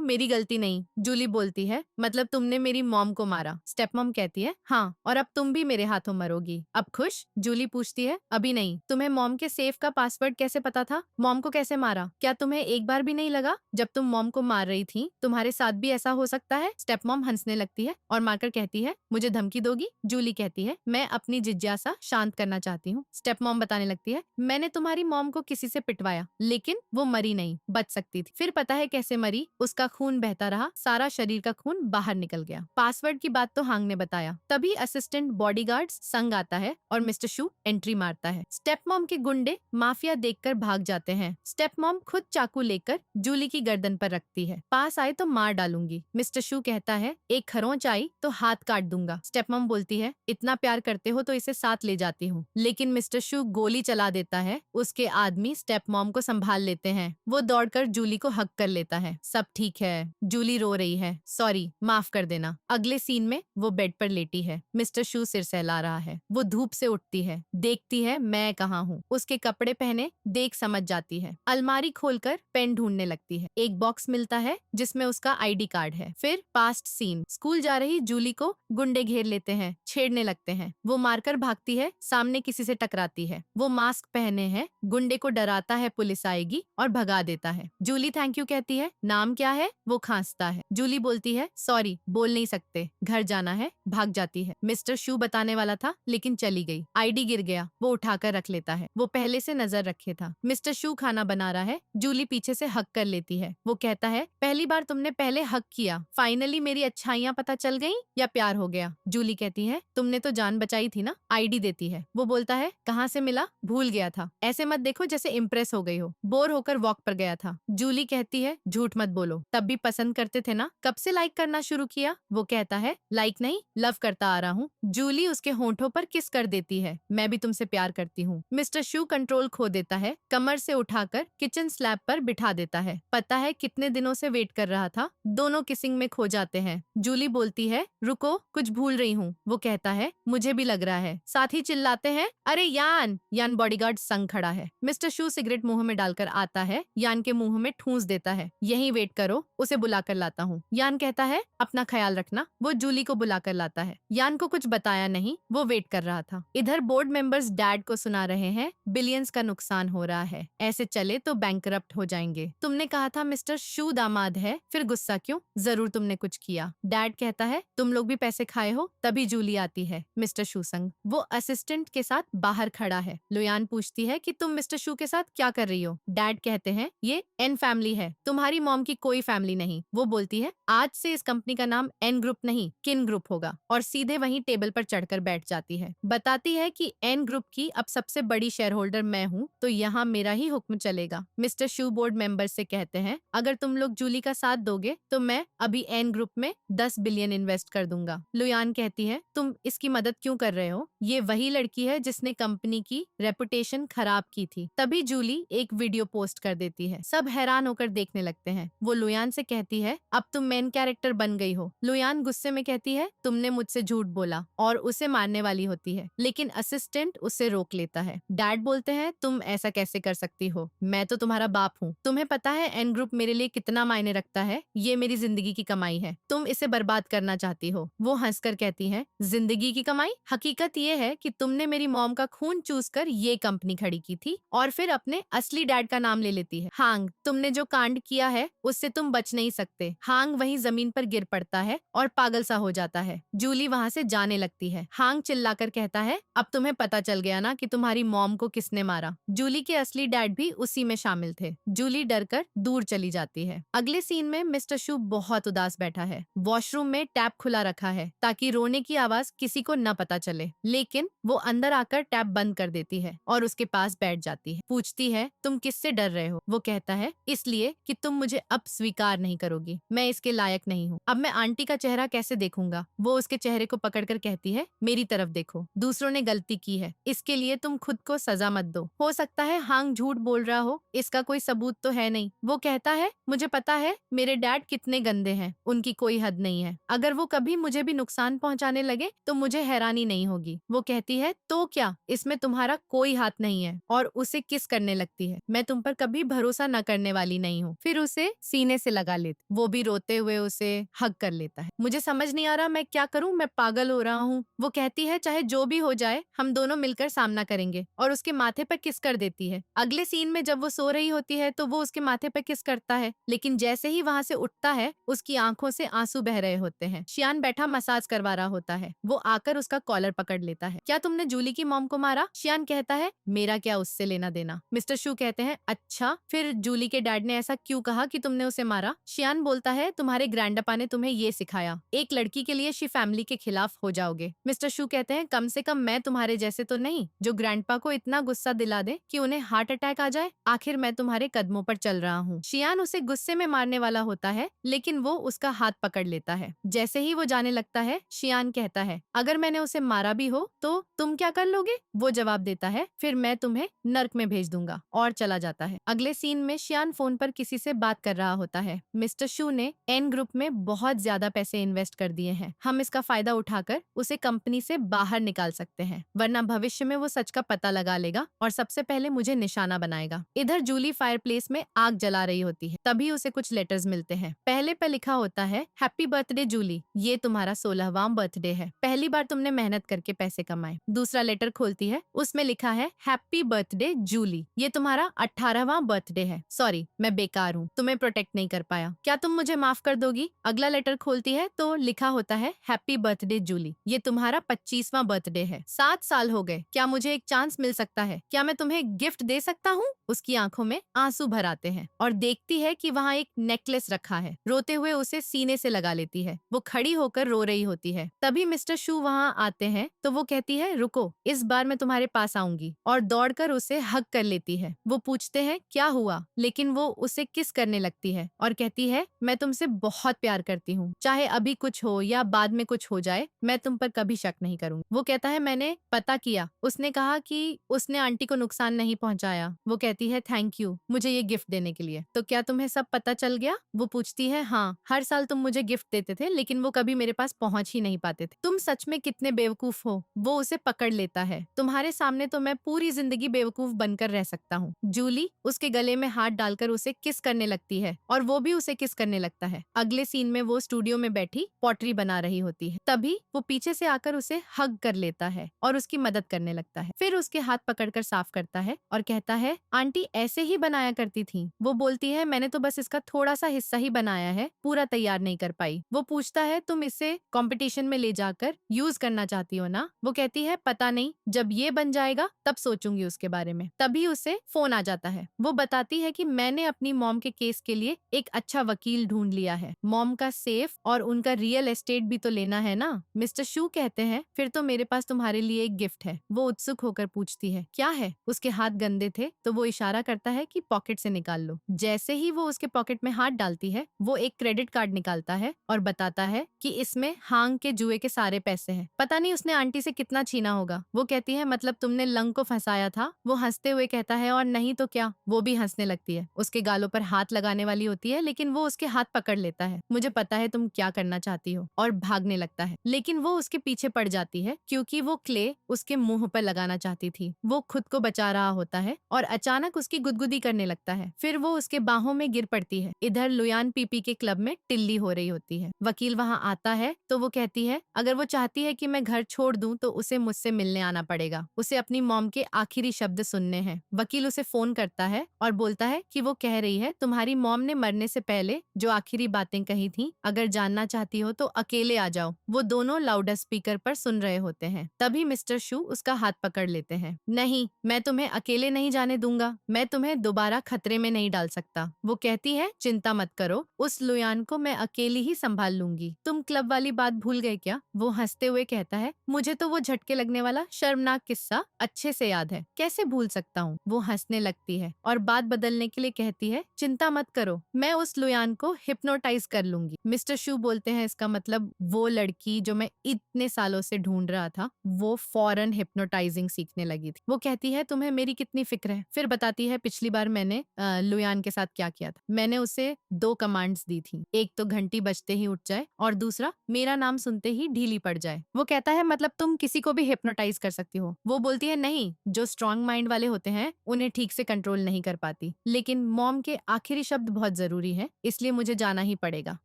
मेरी गलती नहीं। जूली बोलती है, मतलब तुमने मेरी मॉम को मारा। स्टेप मॉम कहती है, हाँ, और अब तुम भी मेरे हाथों मरोगी। अब खुश? जूली पूछती है, अभी नहीं। तुम्हें मॉम के सेफ का पासवर्ड कैसे पता था? मॉम को कैसे मारा? क्या तुम्हें एक बार भी नहीं लगा जब तुम मॉम को मार रही थी तुम्हारे साथ भी ऐसा हो सकता है? स्टेप मॉम हंसने लगती है और मारकर कहती है, मुझे धमकी दोगी? जूली कहती है, मैं अपनी जिज्ञासा शांत करना चाहती हूँ। स्टेप मॉम बताने लगती है, मैंने तुम्हारी मॉम को किसी से पिटवाया, लेकिन वो मरी नहीं, बच सकती थी। फिर पता है कैसे मरी? उसका खून बहता रहा, सारा शरीर का खून बाहर निकल गया। पासवर्ड की बात तो हांग ने बताया। तभी असिस्टेंट बॉडीगार्ड संग आता है और मिस्टर शू एंट्री मारता है। स्टेप मॉम के गुंडे माफिया देखकर भाग जाते हैं। स्टेप मॉम खुद चाकू लेकर जूली की गर्दन पर रखती है, पास आए तो मार डालूंगी। मिस्टर शू कहता है, एक खरोंच आई तो हाथ काट दूंगा। स्टेप मॉम बोलती है, इतना प्यार करते हो तो इसे साथ ले जाती हूँ, लेकिन मिस्टर शू गोली चला देता है। उसके आदमी स्टेप मॉम को संभाल लेते हैं। वो दौड़कर जूली को हक कर लेता है, सब ठीक है। जूली रो रही है, सॉरी, माफ कर देना। अगले सीन में वो बेड पर लेटी है, मिस्टर शू सिर सहला रहा है। वो धूप से उठती है, देखती है मैं कहाँ हूँ। उसके कपड़े पहने देख समझ जाती है। अलमारी खोलकर पेन ढूंढने लगती है। एक बॉक्स मिलता है जिसमें उसका आईडी कार्ड है। फिर पास्ट सीन, स्कूल जा रही जूली को गुंडे घेर लेते हैं, छेड़ने लगते हैं। वो मारकर भागती है, सामने किसी से टकराती है। वो मास्क पहने हैं, गुंडे को डराता है पुलिस आएगी और भगा देता है। जूली थैंक यू कहती है, नाम क्या है? वो खांसता है। जूली बोलती है, सॉरी, बोल नहीं सकते, घर जाना है। भाग जाती है। मिस्टर शू बताने वाला था लेकिन चली गई। आईडी गिर गया, वो उठाकर रख लेता है। वो पहले से नजर रखे था। मिस्टर शू खाना बना रहा है। जूली पीछे से हक कर लेती है। वो कहता है, पहली बार तुमने पहले हक किया, फाइनली मेरी अच्छाइयाँ पता चल गई या प्यार हो गया? जूली कहती है, तुमने तो जान बचाई थी ना। आईडी देती है। वो बोलता है, कहाँ से मिला? भूल गया था। ऐसे मत देखो जैसे इम्प्रेस हो गई हो, बोर होकर वॉक पर गया था। जूली कहती है, झूठ मत बोलो, तब भी पसंद करते थे ना? कब से लाइक करना शुरू किया? वो कहता है, लाइक नहीं, लव करता आ रहा हूँ। जूली उसके होंठों पर किस कर देती है, मैं भी तुमसे प्यार करती हूँ। मिस्टर शू कंट्रोल खो देता है, कमर से उठाकर किचन स्लैब पर बिठा देता है। पता है कितने दिनों से वेट कर रहा था। दोनों किसिंग में खो जाते हैं। जूली बोलती है, रुको, कुछ भूल रही हूँ। वो कहता है, मुझे भी लग रहा है। साथ ही चिल्लाते हैं, अरे यान। यान बॉडीगार्ड संग खड़ा है। मिस्टर शू सिगरेट मुंह में डालकर आता है। यान के मुंह में ठूंस देता है, यहीं वेट करो, उसे बुलाकर लाता हूँ। यान कहता है, अपना ख्याल रखना। वो जूली को बुलाकर लाता है। यान को कुछ बताया नहीं, वो वेट कर रहा था। इधर बोर्ड मेंबर्स डैड को सुना रहे हैं, बिलियंस का नुकसान हो रहा है, ऐसे चले तो बैंकरप्ट हो जाएंगे। तुमने कहा था मिस्टर शू दामाद है, फिर गुस्सा क्यों? जरूर तुमने कुछ किया। डैड कहता है, तुम लोग भी पैसे खाए हो। तभी जूली आती है मिस्टर शू संग। वो असिस्टेंट के साथ बाहर खड़ा है। लुयान पूछती है कि तुम मिस्टर शू के साथ क्या कर रही हो? डैड कहते हैं, ये एन फैमिली है, तुम्हारी मॉम की कोई फैमिली नहीं। वो बोलती है, आज से इस कंपनी का नाम एन ग्रुप नहीं किन ग्रुप होगा, और सीधे वहीं टेबल पर चढ़कर बैठ जाती है। बताती है कि एन ग्रुप की अब सबसे बड़ी शेयर होल्डर मैं हूँ, तो यहाँ मेरा ही हुक्म चलेगा। मिस्टर शू बोर्ड मेंबर से कहते हैं, अगर तुम लोग जूली का साथ दोगे तो मैं अभी एन ग्रुप में 10 बिलियन इन्वेस्ट कर दूंगा। लुयान कहती है, तुम इसकी मदद क्यों कर रहे हो? ये वही लड़की है जिसने कंपनी की रेपुटेशन खराब की थी। तभी जूली एक वीडियो पोस्ट कर देती है। सब हैरान होकर देखने लगते हैं। वो लुयान से कहती है, अब तुम मेन कैरेक्टर बन गई हो। लुयान गुस्से में कहती है, तुमने मुझसे झूठ बोला, और उसे मारने वाली होती है, लेकिन असिस्टेंट उसे रोक लेता है। डैड बोलते हैं, तुम ऐसा कैसे कर सकती हो? मैं तो तुम्हारा बाप हूँ। तुम्हें पता है एन ग्रुप मेरे लिए कितना मायने रखता है? ये मेरी जिंदगी की कमाई है, तुम इसे बर्बाद करना चाहती हो। वो हंसकर कहती है, जिंदगी की कमाई? हकीकत ये है कि तुमने मेरी मॉम का खून चूस कर ये कंपनी खड़ी की थी, और फिर अपने असली डैड का नाम ले लेती है। हांग, तुमने जो कांड किया है उससे तुम बच नहीं सकते। हांग वहीं जमीन पर गिर पड़ता है और पागल सा हो जाता है। जूली वहाँ से जाने लगती है। हांग चिल्लाकर कहता है, अब तुम्हें पता चल गया ना कि तुम्हारी मॉम को किसने मारा। जूली के असली डैड भी उसी में शामिल थे। जूली डरकर दूर चली जाती है। अगले सीन में मिस्टर शू बहुत उदास बैठा है। वॉशरूम में टैप खुला रखा है ताकि रोने की आवाज किसी को न पता चले, लेकिन वो अंदर आकर टैप बंद कर देती है और उसके पास बैठ जाती है। पूछती है, तुम किससे डर रहे हो? वो कहता है, इसलिए कि तुम मुझे अब स्वीकार नहीं करोगी। मैं इस इसके लायक नहीं हूँ। अब मैं आंटी का चेहरा कैसे देखूंगा? वो उसके चेहरे को पकड़कर कहती है, मेरी तरफ देखो, दूसरों ने गलती की है, इसके लिए तुम खुद को सजा मत दो। हो सकता है हांग झूठ बोल रहा हो, इसका कोई सबूत तो है नहीं। वो कहता है, मुझे पता है मेरे डैड कितने गंदे हैं, उनकी कोई हद नहीं है। अगर वो कभी मुझे भी नुकसान पहुंचाने लगे तो मुझे हैरानी नहीं होगी। वो कहती है, तो क्या, इसमें तुम्हारा कोई हाथ नहीं है, और उसे किस करने लगती है। मैं तुम पर कभी भरोसा न करने वाली नहीं हूँ। फिर उसे सीने से लगा लेती, वो भी रोते हुए उसे हग कर लेता है। मुझे समझ नहीं आ रहा मैं क्या करूँ, मैं पागल हो रहा हूँ। वो कहती है, चाहे जो भी हो जाए हम दोनों मिलकर सामना करेंगे, और उसके माथे पर किस कर देती है। अगले सीन में जब वो सो रही होती है तो वो उसके माथे पर किस करता है, लेकिन जैसे ही वहां से उठता है उसकी आंखों से आंसू बह रहे होते हैं। शियान बैठा मसाज करवा रहा होता है, वो आकर उसका कॉलर पकड़ लेता है। क्या तुमने जूली की मॉम को मारा? शियान कहता है, मेरा क्या उससे लेना देना। मिस्टर शू कहते हैं, अच्छा फिर जूली के डैड ने ऐसा क्यों कहा कि तुमने उसे मारा? शियान बोलता है, तुम्हारे ग्रैंडपा ने तुम्हें ये सिखाया, एक लड़की के लिए शी फैमिली के खिलाफ हो जाओगे। मिस्टर शू कहते हैं, कम से कम मैं तुम्हारे जैसे तो नहीं जो ग्रैंडपा को इतना गुस्सा दिला दे कि उन्हें हार्ट अटैक आ जाए। आखिर मैं तुम्हारे कदमों पर चल रहा हूँ। शियान उसे गुस्से में मारने वाला होता है, लेकिन वो उसका हाथ पकड़ लेता है। जैसे ही वो जाने लगता है, शियान कहता है, अगर मैंने उसे मारा भी हो तो तुम क्या कर लोगे? वो जवाब देता है, फिर मैं तुम्हें नर्क में भेज दूंगा, और चला जाता है। अगले सीन में शियान फोन पर किसी से बात कर रहा होता है। मिस्टर शू ने एन ग्रुप में बहुत ज्यादा पैसे इन्वेस्ट कर दिए हैं, हम इसका फायदा उठाकर उसे कंपनी से बाहर निकाल सकते हैं, वरना भविष्य में वो सच का पता लगा लेगा और सबसे पहले मुझे निशाना बनाएगा। इधर जूली फायरप्लेस में आग जला रही होती है, तभी उसे कुछ लेटर्स मिलते हैं। पहले पे लिखा होता है, हैप्पी बर्थडे जूली, ये तुम्हारा 16वां बर्थडे है, पहली बार तुमने मेहनत करके पैसे कमाए। दूसरा लेटर खोलती है, उसमें लिखा है, हैप्पी बर्थडे जूली, ये तुम्हारा 18वां बर्थडे है, सॉरी मैं बेकार हूँ, तुम्हें प्रोटेक्ट नहीं कर पाया, क्या तुम मुझे माफ कर दोगी? अगला लेटर खोलती है तो लिखा होता है, हैप्पी बर्थडे जूली, ये तुम्हारा 25वां बर्थडे है, 7 साल हो गए, क्या मुझे एक चांस मिल सकता है? क्या मैं तुम्हें गिफ्ट दे सकता हूँ? उसकी आंखों में आंसू भर आते हैं और देखती है कि वहाँ एक नेकलेस रखा है। रोते हुए उसे सीने से लगा लेती है। वो खड़ी होकर रो रही होती है। तभी मिस्टर शू वहाँ आते हैं तो वो कहती है, रुको, इस बार मैं तुम्हारे पास आऊंगी, और दौड़कर उसे हग कर लेती है। वो पूछते हैं क्या हुआ, लेकिन वो उसे किस करने लगती है और कहती है, मैं तुमसे बहुत प्यार करती हूँ, चाहे अभी कुछ हो या बाद में कुछ हो जाए, मैं तुम पर कभी शक नहीं करूंगी। वो कहता है, मैंने पता किया, उसने कहा कि उसने आंटी को नुकसान नहीं पहुंचाया। वो कहती है, थैंक यू मुझे ये गिफ्ट देने के लिए। तो क्या तुम्हें सब पता चल गया? वो पूछती है, हाँ, हर साल तुम मुझे गिफ्ट देते थे, लेकिन वो कभी मेरे पास पहुंच ही नहीं पाते थे। तुम सच में कितने बेवकूफ हो। वो उसे पकड़ लेता है, तुम्हारे सामने तो मैं पूरी जिंदगी बेवकूफ बनकर रह सकता हूँ। जूली उसके गले में हाथ डालकर उसे किस करने लगती है और वो भी उसे किस करने लगता है। अगले सीन में वो स्टूडियो में बैठी पॉटरी बना रही होती है, तभी वो पीछे से आकर उसे हग कर लेता है और उसकी मदद करने लगता है। फिर उसके हाथ पकड़कर साफ करता है और कहता है, आंटी ऐसे ही बनाया करती थी। वो बोलती है, मैंने तो बस इसका थोड़ा सा हिस्सा ही बनाया है, पूरा तैयार नहीं कर पाई। वो पूछता है, तुम इसे कंपटीशन में ले जाकर यूज करना चाहती हो ना? वो कहती है, पता नहीं, जब ये बन जाएगा तब सोचूंगी उसके बारे में। तभी उसे फोन आ जाता है। वो बताती है कि मैंने अपनी मॉम के केस के लिए एक अच्छा वकील ढूंढ लिया है। मॉम का सेफ और उनका रियल एस्टेट भी तो लेना है ना? मिस्टर शू कहते हैं, फिर तो मेरे पास तुम्हारे लिए एक गिफ्ट है। वो उत्सुक होकर पूछती है, क्या है? उसके हाथ गंदे थे तो वो इशारा करता है कि पॉकेट से निकाल लो। जैसे ही वो उसके पॉकेट में हाथ डालती है, वो एक क्रेडिट कार्ड निकालता है और बताता है कि इसमें हांग के जुए के सारे पैसे हैं। पता नहीं उसने आंटी से कितना छीना होगा। वो कहती है, मतलब तुमने लंग को फंसाया था? वो हंसते हुए कहता है, और नहीं तो क्या। वो भी हंसने लगती है, उसके गालों पर हाथ लगाने वाली होती है, लेकिन वो उसके हाथ पकड़ लेता है। मुझे पता है तुम क्या करना चाहती हो, और भागने लगता है, लेकिन वो उसके पीछे पड़ जाती है क्योंकि वो क्ले उसके मुंह पर लगाना चाहती थी। वो खुद को बचा रहा होता है और अचानक उसकी गुदगुदी करने लगता है। फिर वो उसके बाहों में गिर पड़ती है। इधर लुयान पीपी के क्लब में टिल्ली हो रही होती है। वकील वहाँ आता है तो वो कहती है, अगर वो चाहती है कि मैं घर छोड़ दूं तो उसे मुझसे मिलने आना पड़ेगा। उसे अपनी मॉम के आखिरी शब्द सुनने हैं। वकील उसे फोन करता है और बोलता है कि वो कह रही है, तुम्हारी मॉम ने मरने से पहले जो आखिरी बातें कही थी, अगर जानना चाहती हो तो अकेले आ जाओ। वो दोनों लाउड स्पीकर पर सुन रहे होते हैं। तभी मिस्टर शू उसका हाथ पकड़ लेते हैं। नहीं, मैं तुम्हें अकेले नहीं जाने दूंगा, मैं तुम्हें दोबारा खतरे में नहीं डाल सकता। वो कहती है, चिंता मत करो, उस लुयान को मैं अकेली ही संभाल लूंगी। तुम क्लब वाली बात भूल गए क्या? वो हंसते हुए कहता है, मुझे तो वो झटके लगने वाला शर्मनाक किस्सा अच्छे से याद है, कैसे भूल सकता हूँ। वो हंसने लगती है और बात बदलने के लिए कहती है, चिंता मत करो, मैं उस लुयान को हिप्नोटाइज कर लूंगी। मिस्टर शू बोलते हैं इसका मतलब वो लड़की जो मैं इतने सालों से ढूंढ रहा था वो फौरन हिप्नोटाइजिंग सीखने लगी थी। वो कहती है तुम्हें मेरी कितनी फिक्र है। फिर बताती है पिछली बार मैंने लुयान के साथ क्या किया था। मैंने उसे 2 कमांड्स दी थी, एक तो घंटी बजते ही उठ जाए और दूसरा मेरा नाम सुनते ही ढीली पड़ जाए। वो कहता है मतलब तुम किसी को भी हिप्नोटाइज कर सकती हो। वो बोलती है नहीं, जो स्ट्रांग माइंड वाले होते हैं उन्हें ठीक से कंट्रोल नहीं कर पाती। लेकिन मॉम के आखिरी शब्द बहुत जरूरी है, इसलिए मुझे जाना ही पड़ेगा।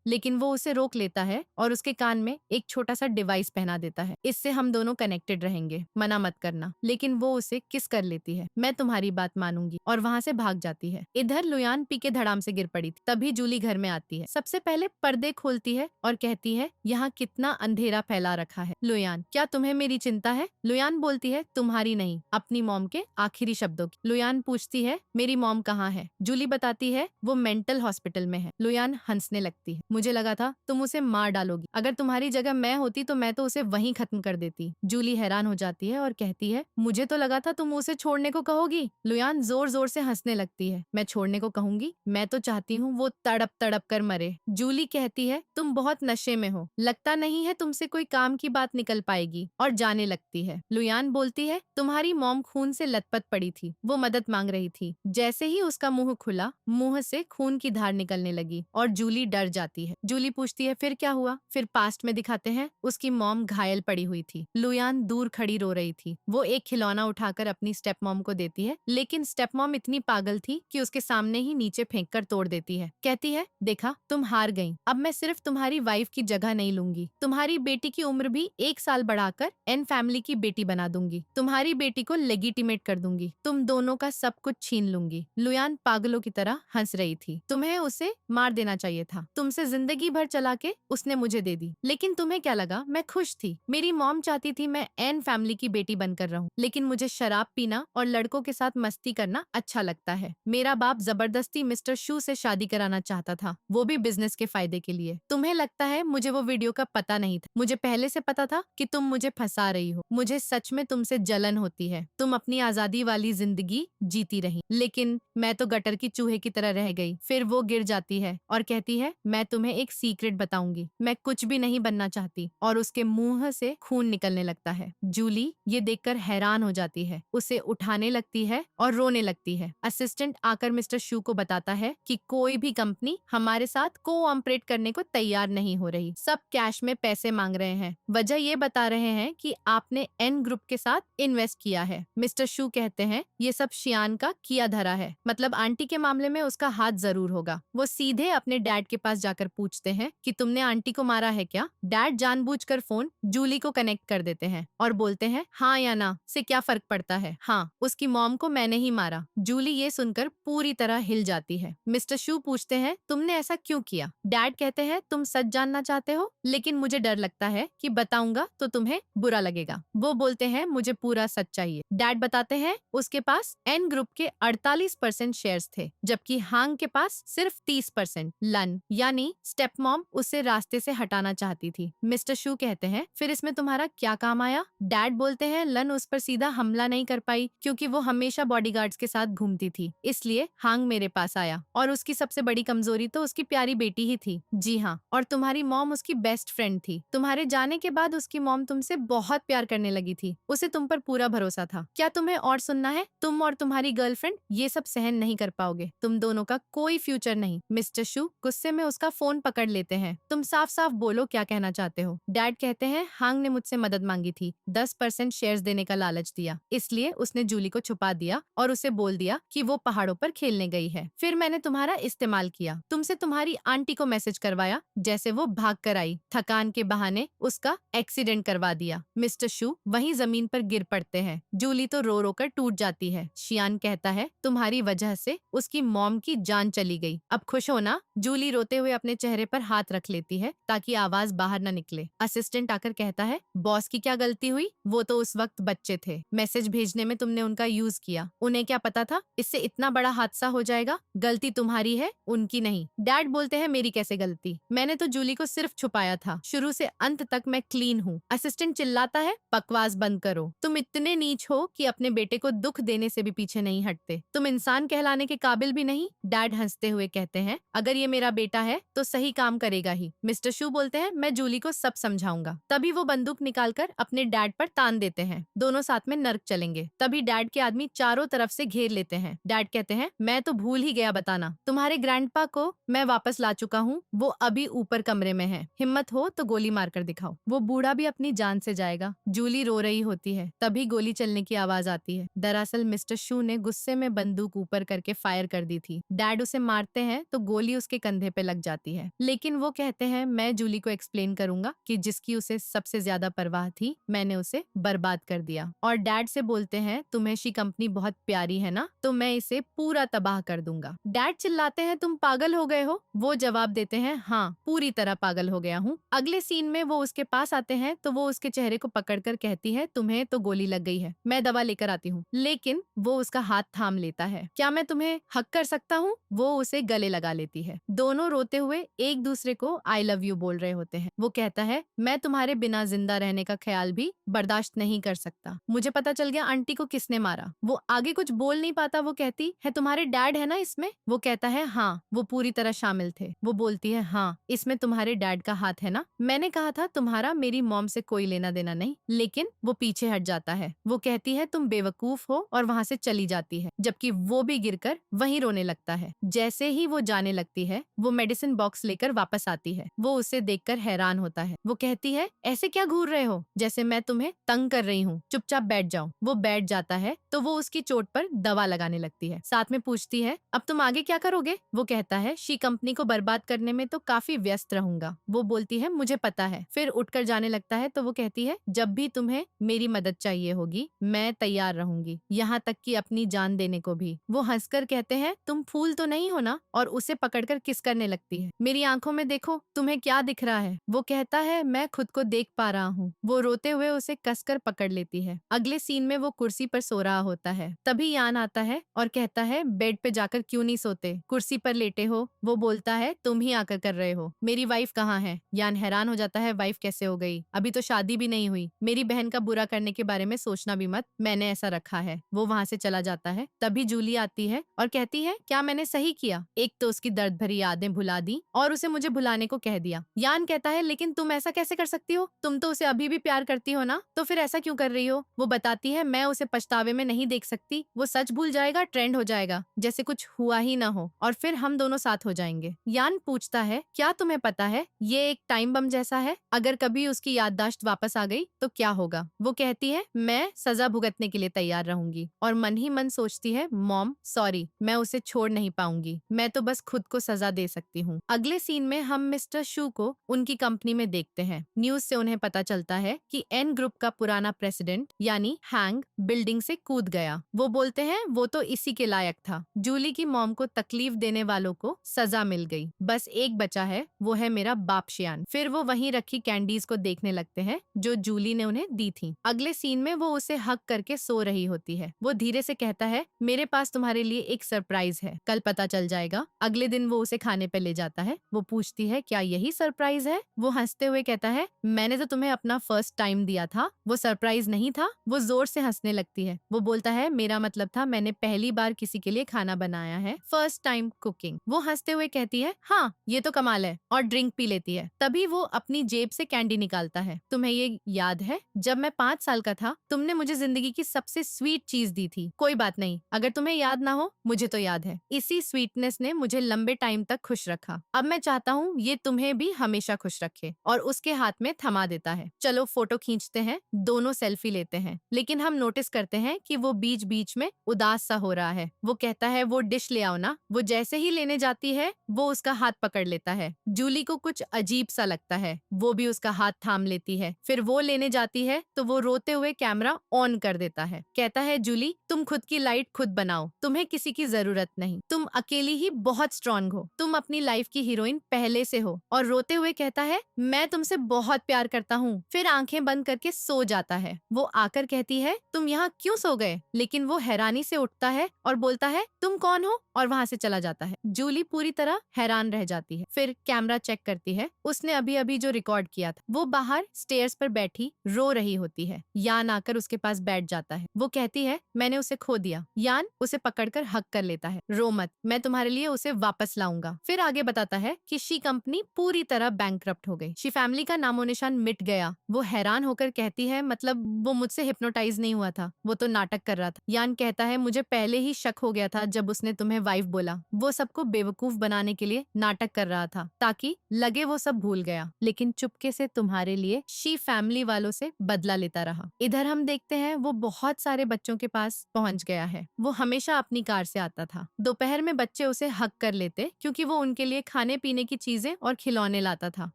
लेकिन वो उसे रोक लेता है और उसके कान में एक छोटा सा डिवाइस पहना देता है, इससे हम दोनों कनेक्टेड रहेंगे, मना मत करना। लेकिन वो उसे किस कर लेती है, मैं तुम्हारी बात मानूंगी, और वहाँ से भाग जाती है। इधर लुयान पी के धड़ाम से गिर पड़ी थी। तभी जूली घर में आती है, सबसे पहले पर्दे खोलती है और कहती है यहाँ कितना अंधेरा फैला रखा है। लुयान, क्या तुम्हें मेरी चिंता है? लुयान बोलती है तुम्हारी नहीं, अपनी मॉम के आखिरी शब्दों की। लुयान पूछती है मेरी मॉम कहाँ है? जूली बताती है वो मेंटल हॉस्पिटल में है। लुयान हंसने लगती है, मुझे लगा था तुम उसे मार डालोगी। अगर तुम्हारी जगह मैं होती तो मैं तो उसे वहीं खत्म कर देती। जूली हैरान हो जाती है और कहती है मुझे तो लगा था तुम उसे छोड़ने को कहोगी। लुयान जोर जोर से हंसने लगती है, मैं छोड़ने को कहूंगी? मैं तो चाहती हूँ वो तड़प तड़प कर मरे। जूली कहती है तुम बहुत नशे में हो, लगता नहीं है तुमसे कोई काम की बात निकल पाएगी, और जाने लगती है। लुयान बोलती है तुम्हारी मॉम खून से लथपथ पड़ी थी, वो मदद मांग रही थी। जैसे ही उसका मुंह खुला, मुंह से खून की धार निकलने लगी और जूली डर जाती है। जूली पूछती है फिर क्या हुआ? फिर पास्ट में दिखाते हैं उसकी मॉम घायल पड़ी हुई थी। लुयान दूर खड़ी रो रही थी। वो एक खिलौना उठाकर अपनी स्टेप मॉम को देती है, लेकिन स्टेप मॉम इतनी पागल थी कि उसके सामने ही नीचे फेंक कर तोड़ देती है। कहती है देखा तुम हार गई, अब मैं सिर्फ तुम्हारी वाइफ की जगह नहीं लूंगी, तुम्हारी बेटी की उम्र भी 1 साल बढ़ाकर एन फैमिली की बेटी बना दूंगी, तुम्हारी बेटी को लेगिटिमेट कर दूंगी, तुम दोनों का सब कुछ छीन लूंगी। लुयान पागलों की तरह हंस रही थी। तुम्हें उसे मार देना चाहिए था, तुमसे जिंदगी भर चला के उसने मुझे दे दी, लेकिन तुम्हें क्या लगा मैं खुश थी? मेरी मॉम चाहती थी मैं एन फैमिली की बेटी बनकर रहूं, लेकिन मुझे शराब पीना और लड़कों के साथ मस्ती करना अच्छा लगता है। मेरा बाप जबरदस्ती मिस्टर शू से शादी कराना चाहता था, वो भी बिजनेस के फायदे के लिए। तुम्हें लगता है मुझे वो वीडियो का पता नहीं था? मुझे पहले से पता था कि तुम मुझे फंसा रही हो। मुझे सच में तुमसे जलन होती है। तुम अपनी आजादी वाली जिंदगी जीती रही, लेकिन मैं तो गटर की चूहे की तरह रह गई। फिर वो गिर जाती है और कहती है मैं तुम्हें एक सीक्रेट बताऊंगी, मैं कुछ भी नहीं बनना चाहती, और उसके मुंह से खून निकलने लगता है। जूली ये देखकर हैरान हो जाती है, उसे उठाने लगती है और रोने लगती है। असिस्टेंट आकर मिस्टर शू को बताता है कि कोई भी कंपनी हमारे साथ कोऑपरेट करने को तैयार नहीं हो रही, सब कैश में पैसे मांग रहे हैं। वजह ये बता रहे हैं कि आपने एन ग्रुप के साथ इन्वेस्ट किया है। मिस्टर शू कहते हैं ये सब शियान का किया धरा है, मतलब आंटी के मामले में उसका हाथ जरूर होगा। वो सीधे अपने डैड के पास जाकर पूछते हैं कि तुमने आंटी को मारा है क्या? डैड जानबूझकर फोन जूली को कनेक्ट कर देते हैं और बोलते हैं हाँ या ना से क्या फर्क पड़ता है, हाँ उसकी मॉम को मैंने ही मारा। जूली ये सुनकर पूरी तरह हिल जाती है। मिस्टर शू पूछते हैं तुमने ऐसा क्यों किया? डैड कहते हैं तुम सच जानना चाहते हो, लेकिन मुझे डर लगता है कि बताऊंगा तो तुम्हें बुरा लगेगा। वो बोलते हैं मुझे पूरा सच चाहिए। डैड बताते हैं उसके पास एन ग्रुप के 48% शेयर्स थे, जबकि हांग के पास सिर्फ 30%। लन यानी स्टेप मॉम उसे रास्ते से हटाना चाहती थी। मिस्टर शू कहते हैं फिर इसमें तुम्हारा क्या काम आया? डैड बोलते हैं लन उस पर सीधा हमला नहीं कर पाई क्योंकि वो हमेशा बॉडीगार्ड्स के साथ घूमती थी, इसलिए हांग मेरे पास आया, और उसकी सबसे बड़ी कमजोरी तो उसकी प्यारी बेटी ही थी। जी हाँ, और तुम्हारी मॉम उसकी बेस्ट फ्रेंड थी। तुम्हारे जाने के बाद उसकी मॉम तुमसे बहुत प्यार करने लगी थी, उसे तुम पर पूरा भरोसा था। क्या तुम्हें और सुनना है? तुम और तुम्हारी गर्लफ्रेंड ये सब सहन नहीं कर पाओगे, तुम दोनों का कोई फ्यूचर नहीं। मिस्टर शू गुस्से में उसका फोन पकड़ लेते हैं। तुम साफ साफ बोलो क्या कहना चाहते हो? डैड कहते हैं हांग ने मुझसे मदद मांगी थी, 10% शेयर्स देने का लालच दिया, इसलिए उसने जूली को छुपा दिया और उसे बोल दिया कि वो पहाड़ों पर खेलने गई है। फिर मैंने तुम्हारा इस्तेमाल किया, तुमसे तुम्हारी आंटी को मैसेज करवाया, जैसे वो भाग कर आई, थकान के बहाने उसका एक्सीडेंट करवा दिया। मिस्टर शू वहीं जमीन पर गिर पड़ते हैं। जूली तो रो रो कर टूट जाती है। शियान कहता है तुम्हारी वजह से उसकी मॉम की जान चली गई, अब खुश हो ना? जूली रोते हुए अपने चेहरे पर हाथ रख लेती है ताकि आवाज बाहर न निकले। असिस्टेंट आकर कहता है बॉस की क्या गलती हुई? वो तो उस वक्त बच्चे थे, मैसेज भेजने में तुमने उनका यूज किया, उन्हें क्या पता था इससे इतना बड़ा हादसा हो जाएगा? गलती तुम्हारी है, उनकी नहीं। डैड बोलते हैं मेरी कैसे गलती? मैंने तो जूली को सिर्फ छुपाया था, शुरू से अंत तक मैं क्लीन हूँ। असिस्टेंट चिल्लाता है बकवास बंद करो, तुम इतने नीच हो कि अपने बेटे को दुख देने से भी पीछे नहीं हटते, तुम इंसान कहलाने के काबिल भी नहीं। डैड हंसते हुए कहते हैं अगर ये मेरा बेटा है तो सही काम करेगा ही। मिस्टर शू बोलते हैं मैं जूली को सब समझाऊंगा। तभी वो बंदूक निकालकर अपने डैड पर तान देते हैं। दोनों साथ में नर्क चलेंगे। तभी डैड के आदमी चारों तरफ से घेर लेते हैं। डैड कहते हैं मैं तो भूल ही गया बताना, तुम्हारे ग्रैंडपा को मैं वापस ला चुका हूँ, वो अभी ऊपर कमरे में है, हिम्मत हो तो गोली मारकर दिखाओ। वो बूढ़ा भी अपनी जान से जाएगा। जूली रो रही होती है। तभी गोली चलने की आवाज आती है। दरअसल मिस्टर शू ने गुस्से में बंदूक ऊपर करके फायर कर दी थी। डैड उसे मारते हैं तो गोली उसके कंधे पे लग जाती है, लेकिन वो कहते हैं मैं जूली को एक्सप्लेन करूंगा कि जिसकी उसे सबसे ज्यादा परवाह थी मैंने उसे बर्बाद कर दिया। और डैड से बोलते हैं तुम्हें शी कंपनी बहुत प्यारी है ना, तो मैं इसे पूरा तबाह कर दूंगा। डैड चिल्लाते हैं तुम पागल हो गए हो? वो जवाब देते हैं हाँ पूरी तरह पागल हो गया हूँ। अगले सीन में वो उसके पास आते हैं तो वो उसके चेहरे को पकड़कर कहती है तुम्हें तो गोली लग गई है, मैं दवा लेकर आती हूँ। लेकिन वो उसका हाथ थाम लेता है। क्या मैं तुम्हें हक कर सकता हूँ? वो उसे गले लगा लेती है। दोनों रोते हुए एक दूसरे को आई लव यू बोल रहे होते हैं। वो कहता है मैं तुम्हारे बिना जिंदा रहने का ख्याल भी बर्दाश्त नहीं कर सकता। मुझे पता चल गया आंटी को किसने मारा। वो आगे कुछ बोल नहीं पाता। वो कहती है तुम्हारे डैड है ना इसमें? वो कहता है हाँ वो पूरी तरह शामिल थे। वो बोलती है हाँ इसमें तुम्हारे डैड का हाथ है ना, मैंने कहा था तुम्हारा मेरी मॉम से कोई लेना देना नहीं। लेकिन वो पीछे हट जाता है। वो कहती है तुम बेवकूफ हो और वहाँ से चली जाती है, जबकि वो भी गिरकर वहीं रोने लगता है। जैसे ही वो जाने लगती है वो मेडिसिन बॉक्स लेकर वापस आती है। वो उसे देखकर हैरान होता है। वो कहती है ऐसे क्या घूर रहे हो, जैसे मैं तुम्हें तंग कर रही हूँ, चुपचाप बैठ जाओ। वो बैठ जाता है तो वो उसकी चोट पर दवा लगाने लगती है। साथ में पूछती है अब तुम आगे क्या करोगे? वो कहता है शी कंपनी को बर्बाद करने में तो काफी व्यस्त रहूंगा। वो बोलती है मुझे पता है। फिर उठकर जाने लगता है तो वो कहती है जब भी तुम्हें मेरी मदद चाहिए होगी मैं तैयार रहूंगी, यहाँ तक कि अपनी जान देने को भी। वो हंसकर कहते हैं तुम फूल तो नहीं हो ना, और उसे पकड़कर किस करने लगती है। मेरी आंखों में देखो तुम्हें क्या दिख रहा है? वो कहता है मैं खुद को देख पा रहा हूँ। वो रोते हुए उसे कसकर पकड़ लेती है। अगले सीन में वो कुर्सी पर सो रहा होता है। तभी यान आता है और कहता है बेड पे जाकर क्यों नहीं सोते, कुर्सी पर लेटे हो। वो बोलता है तुम ही आकर कर रहे हो। मेरी वाइफ कहाँ है? यान हैरान हो जाता है वाइफ कैसे हो गई, अभी तो शादी भी नहीं हुई। मेरी बहन का बुरा करने के बारे में सोचना भी मत, मैंने ऐसा रखा है। वो वहाँ से चला जाता है। तभी जूली आती है और कहती है क्या मैंने सही किया? एक तो उसकी दर्द भरी यादें भुला दी और उसे मुझे भुलाने को कह दिया। यान कहता है लेकिन तुम ऐसा कैसे कर सकती हो, तुम तो उसे अभी भी प्यार करती हो ना, तो फिर ऐसा क्यों कर रही हो? वो बताती है मैं उसे पछतावे में नहीं देख सकती। वो सच भूल जाएगा, ट्रेंड हो जाएगा, जैसे कुछ हुआ ही ना हो, और फिर हम दोनों साथ हो जाएंगे। यान पूछता है क्या तुम्हें पता है ये एक टाइम बम जैसा है, अगर कभी उसकी याददाश्त वापस आ गई तो क्या होगा? वो कहती है मैं सजा भुगतने के लिए तैयार रहूंगी, और मन ही मन सोचती है मॉम सॉरी, मैं उसे छोड़ नहीं पाऊंगी, मैं तो बस खुद को सजा दे सकती हूँ। अगले सीन में हम मिस्टर शू को उनकी कंपनी में देखते हैं। न्यूज से उन्हें पता चलता है कि एन ग्रुप का पुराना प्रेसिडेंट यानी हैंग बिल्डिंग से कूद गया। वो बोलते हैं वो तो इसी के लायक था। जूली की मॉम को तकलीफ देने वालों को सजा मिल गई, बस एक बचा है, वो है मेरा बाप शियान। फिर वो वहीं रखी कैंडीज को देखने लगते हैं जो जूली ने उन्हें दी थी। अगले सीन में वो उसे हक करके सो रही होती है। वो धीरे से कहता है मेरे पास तुम्हारे लिए एक सरप्राइज है, कल पता चल जाएगा। अगले दिन वो उसे खाने पे ले जाता है। वो पूछती है क्या यही सरप्राइज है? वो हंसते हुए कहता है मैंने तो तुम्हें अपना फर्स्ट टाइम दिया था, वो सरप्राइज नहीं था। वो जोर से हंसने लगती है। वो बोलता है मेरा मतलब था मैंने पहली बार किसी के लिए खाना बनाया है, फर्स्ट टाइम कुकिंग। वो हंसते हुए कहती है हाँ ये तो कमाल है, और ड्रिंक पी लेती है। तभी वो अपनी जेब से कैंडी निकालता है। तुम्हें ये याद है जब मैं 5 साल का था तुमने मुझे जिंदगी की सबसे स्वीट चीज दी थी? कोई बात नहीं, अगर तुम्हें याद ना हो मुझे तो याद है। इसी स्वीटनेस ने मुझे लंबे टाइम तक खुश रखा। अब मैं चाहता हूँ ये तुम्हें भी हमेशा खुश रखे, और उसके हाथ में थमा देता है। चलो फोटो खींचते हैं। दोनों सेल्फी लेते हैं, लेकिन हम नोटिस करते हैं कि वो बीच बीच में उदास सा हो रहा है। वो कहता है वो डिश ले आओ ना। वो जैसे ही लेने जाती है वो उसका हाथ पकड़ लेता है। जूली को कुछ अजीब सा लगता है, वो भी उसका हाथ थाम लेती है। फिर वो लेने जाती है तो वो रोते हुए कैमरा ऑन कर देता है। कहता है जूली तुम खुद की लाइट खुद बनाओ, तुम्हें किसी की जरूरत नहीं, तुम अकेली ही बहुत स्ट्रांग हो, तुम अपनी लाइफ की हीरोइन पहले से हो। और रोते हुए कहता है मैं तुमसे बहुत प्यार करता हूँ। फिर आंखें बंद करके सो जाता है। वो आकर कहती है तुम यहाँ क्यों सो गए? लेकिन वो हैरानी से उठता है और बोलता है तुम कौन हो, और वहाँ से चला जाता है। जूली पूरी तरह हैरान रह जाती है। फिर कैमरा चेक करती है, उसने अभी अभी जो रिकॉर्ड किया था। वो बाहर स्टेयर्स पर बैठी रो रही होती है। यान आकर उसके पास बैठ जाता है। वो कहती है मैंने उसे खो दिया। यान उसे पकड़कर हक कर लेता है। रो मत, मैं तुम्हारे लिए उसे वापस लाऊंगा। फिर आगे बताता है कि शी कंपनी पूरी तरह बैंकरप्ट हो गई। शी फैमिली का नामो निशान मिट गया। वो हैरान होकर कहती है, मतलब वो मुझसे हिप्नोटाइज नहीं हुआ था, वो तो नाटक कर रहा था। यान कहता है, मुझे पहले ही शक हो गया था जब उसने तुम्हें वाइफ बोला। वो सबको बेवकूफ बनाने के लिए नाटक कर रहा था ताकि लगे वो सब भूल गया, लेकिन चुपके से तुम्हारे लिए शी फैमिली वालों से बदला लेता रहा। इधर हम देखते हैं वो बहुत सारे बच्चों के पास पहुंच गया है। वो हमेशा अपनी कार से आता था। दोपहर में बच्चे उसे हक कर लेते क्योंकि वो उनके लिए खाने पीने की चीजें और खिलौने लाता था।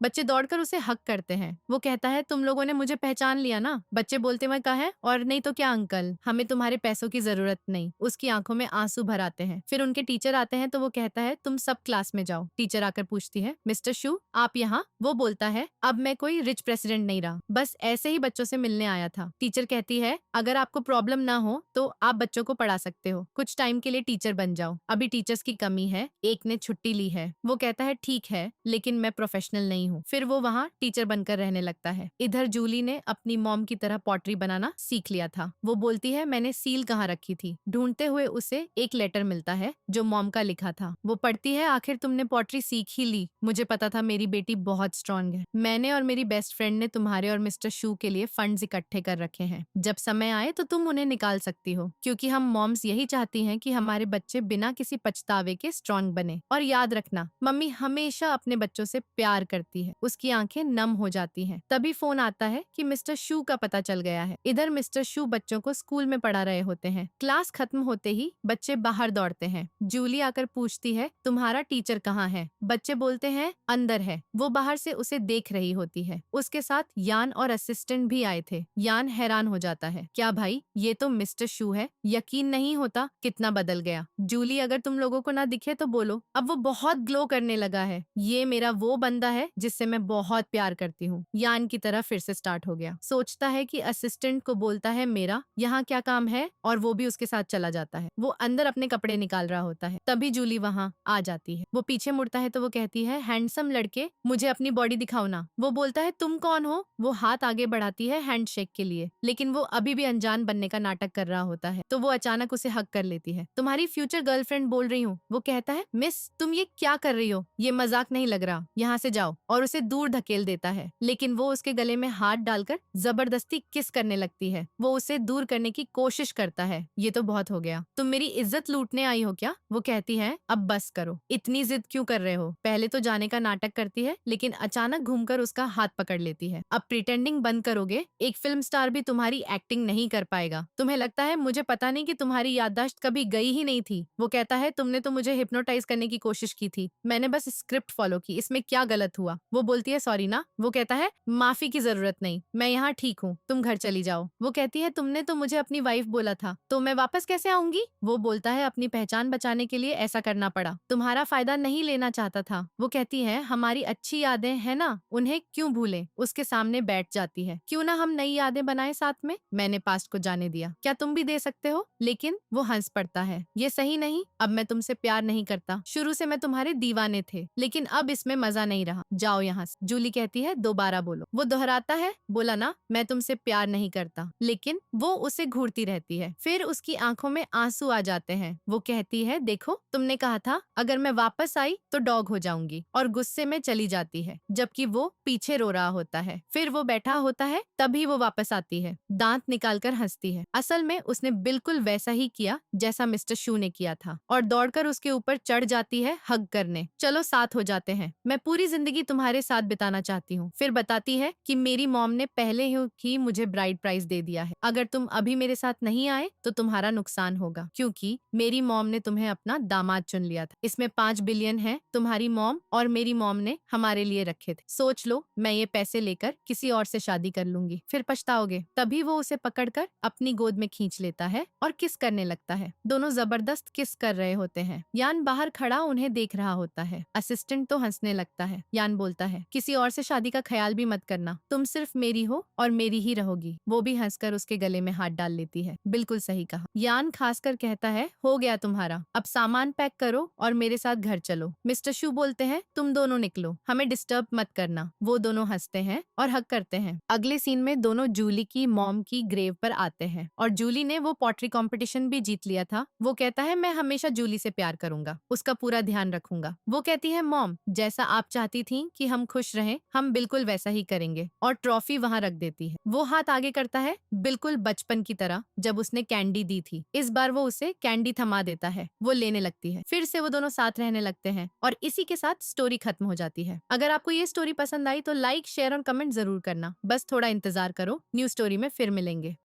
बच्चे दौड़कर उसे हक करते हैं। वो कहता है, तुम लोगों ने मुझे पहचान लिया ना? बच्चे बोलते हुए कहा है, और नहीं तो क्या अंकल, हमें तुम्हारे पैसों की जरूरत नहीं। उसकी आंखों में आंसू भर आते हैं। फिर उनके टीचर आते हैं तो वो कहता है, तुम सब क्लास में जाओ। टीचर आकर पूछती है, मिस्टर शू आप यहाँ? वो बोलता है, अब मैं कोई रिच प्रेसिडेंट नहीं रहा, बस ऐसे ही बच्चों से मिलने आया था। टीचर कहती है, अगर आपको प्रॉब्लम ना हो तो आप बच्चों को पढ़ा सकते हो, कुछ टाइम के लिए टीचर बन जाओ। अभी टीचर्स की कमी है, एक ने छुट्टी ली है। वो कहता है, ठीक है, लेकिन मैं प्रोफेशनल नहीं हूँ। फिर वो वहाँ टीचर बनकर रहने लगता है। इधर जूली ने अपनी मॉम की तरह पॉटरी बनाना सीख लिया था। वो बोलती है, मैंने सील कहाँ रखी थी? ढूंढते हुए उसे एक लेटर मिलता है जो मॉम का लिखा था। वो पढ़ती है, आखिर तुमने पॉटरी सीख ही ली। मुझे पता था मेरी बेटी बहुत स्ट्रांग है। मैंने और मेरी बेस्ट फ्रेंड ने तुम्हारे और मिस्टर शू के लिए फंड्स इकट्ठे कर रखे हैं। जब समय आए तो तुम उन्हें निकाल सकती हो, क्योंकि हम मॉम्स यही चाहती हैं कि हमारे बच्चे बिना किसी पछतावे के स्ट्रांग बने। और याद रखना, मम्मी हमेशा अपने बच्चों से प्यार करती है। उसकी आंखें नम हो जाती हैं। तभी फोन आता है कि मिस्टर शू का पता चल गया है। इधर मिस्टर शू बच्चों को स्कूल में पढ़ा रहे होते हैं। क्लास खत्म होते ही बच्चे बाहर दौड़ते हैं। जूली आकर पूछती है, तुम्हारा टीचर कहाँ है? बच्चे बोलते हैं, अंदर है। वो बाहर से उसे देख रही होती है। उसके साथ यान और असिस्टेंट भी आए थे। यान हैरान हो जाता है, क्या भाई, ये तो मिस्टर शू है। यकीन नहीं होता कितना बदल गया। जूली, अगर तुम लोगों को ना दिखे तो बोलो, अब वो बहुत ग्लो करने लगा है। ये मेरा वो बंदा है जिससे मैं बहुत प्यार करती हूँ। यान की तरह फिर से स्टार्ट हो गया। सोचता है कि असिस्टेंट को बोलता है, मेरा यहाँ क्या काम है, और वो भी उसके साथ चला जाता है। वो अंदर अपने कपड़े निकाल रहा होता है। तभी जूली वहाँ आ जाती है। वो पीछे मुड़ता है तो वो कहती है, हैंडसम लड़के, मुझे अपनी बॉडी दिखाओ ना। वो बोलता है, तुम कौन हो? वो हाथ आगे बढ़ाती है हैंडशेक के लिए, लेकिन वो अभी भी अनजान बनने का नाटक कर रहा होता है। तो वो अचानक उसे हक कर लेती है। तुम्हारी फ्यूचर गर्लफ्रेंड बोल रही हूँ। वो कहता है, मिस तुम ये क्या कर रही हो? ये मजाक नहीं लग रहा, यहाँ से जाओ। और उसे दूर धकेल देता है, लेकिन वो उसके गले में हाथ डालकर जबरदस्ती किस करने लगती है। वो उसे दूर करने की कोशिश करता है। ये तो बहुत हो गया, तुम मेरी इज्जत लूटने आई हो क्या? वो कहती है, अब बस करो, इतनी जिद क्यों कर रहे हो? पहले तो जाने का नाटक करती है, लेकिन अचानक घूमकर उसका हाथ पकड़ लेती है। अब प्रिटेंडिंग बंद करोगे? एक फिल्म स्टार भी तुम्हारी एक्टिंग नहीं कर पाएगा। तुम्हें लगता है मुझे पता नहीं कि तुम्हारी याददाश्त कभी गई ही नहीं थी? वो कहता है, तुमने तो मुझे हिप्नोटाइज करने की कोशिश की थी, मैंने बस स्क्रिप्ट फॉलो की, इसमें क्या गलत हुआ? वो बोलती है, सॉरी ना। वो कहता है, माफी की जरूरत नहीं, मैं यहाँ ठीक हूँ, तुम घर चली जाओ। वो कहती है, तुमने तो मुझे अपनी वाइफ बोला था, तो मैं वापस कैसे आऊंगी? वो बोलता है, अपनी पहचान बचाने के लिए ऐसा करना पड़ा, तुम्हारा फायदा नहीं लेना चाहता था। वो कहती है, हमारी अच्छी यादें है ना, उन्हें क्यों भूलें? उसके सामने बैठ जाती है। क्यों ना हम नई यादें बनाए साथ में? मैंने पास्ट को जाने दिया, क्या तुम भी दे सकते हो? लेकिन वो हंस पड़ता है, ये सही नहीं, अब मैं तुमसे प्यार नहीं करता। शुरू से मैं तुम्हारे दीवाने थे, लेकिन अब इसमें मजा नहीं रहा, जाओ यहाँ से। जूली कहती है, दोबारा बोलो। वो दोहराता है, बोला ना, मैं तुमसे प्यार नहीं करता। लेकिन वो उसे घूरती रहती है। फिर उसकी आंखों में आंसू आ जाते हैं। वो कहती है, देखो तुमने कहा था अगर मैं वापस आई तो डॉग हो जाऊंगी, और गुस्से में चली जाती है, जबकि वो पीछे रो रहा होता है। फिर वो बैठा होता है, तभी वो वापस आती है, दांत निकालकर हंसती है। असल में उसने बिल्कुल वैसा ही किया जैसा मिस्टर शू ने किया था, और दौड़कर उसके ऊपर चढ़ जाती है हग करने। चलो साथ हो जाते हैं, मैं पूरी जिंदगी तुम्हारे साथ बिताना चाहती हूँ। फिर बताती है कि मेरी मॉम ने पहले ही मुझे ब्राइड प्राइज दे दिया है, अगर तुम अभी मेरे साथ नहीं आए तो तुम्हारा नुकसान होगा, क्योंकि मेरी मॉम ने तुम्हें अपना दामाद चुन लिया था। इसमें 5 बिलियन है, तुम्हारी मॉम और मेरी मॉम ने हमारे लिए रखे थे। सोच लो, मैं ये पैसे लेकर किसी और से शादी कर लूंगी, फिर पछताओगे। तभी वो उसे पकड़कर अपनी गोद में खींच लेता है और किस करने लगता है। दोनों जबरदस्त किस कर रहे होते हैं। यान बाहर खड़ा उन्हें देख रहा होता है। असिस्टेंट तो हंसने लगता है। यान बोलता है, किसी और से शादी का ख्याल भी मत करना, तुम सिर्फ मेरी हो और मेरी ही रहोगी। वो भी हंसकर उसके गले में हाथ डाल लेती है। बिल्कुल सही कहा। यान खासकर कहता है, हो गया तुम्हारा, अब सामान पैक करो और मेरे साथ घर चलो। मिस्टर शू बोलते हैं, तुम दोनों निकलो, हमें डिस्टर्ब मत करना। वो दोनों हंसते हैं और हक करते हैं। अगले सीन में दोनों जूली की मॉम की ग्रेव पर आते हैं, और जूली ने वो पॉटरी कंपटीशन भी जीत लिया था। वो कहता है, मैं हमेशा जूली से प्यार करूंगा, उसका पूरा ध्यान ध्यान रखूंगा। वो कहती है, मॉम जैसा आप चाहती थी कि हम खुश रहें, हम बिल्कुल वैसा ही करेंगे, और ट्रॉफी वहाँ रख देती है। वो हाथ आगे करता है, बिल्कुल बचपन की तरह जब उसने कैंडी दी थी। इस बार वो उसे कैंडी थमा देता है, वो लेने लगती है। फिर से वो दोनों साथ रहने लगते हैं और इसी के साथ स्टोरी खत्म हो जाती है। अगर आपको ये स्टोरी पसंद आई तो लाइक, शेयर और कमेंट जरूर करना। बस थोड़ा इंतजार करो, न्यू स्टोरी में फिर मिलेंगे।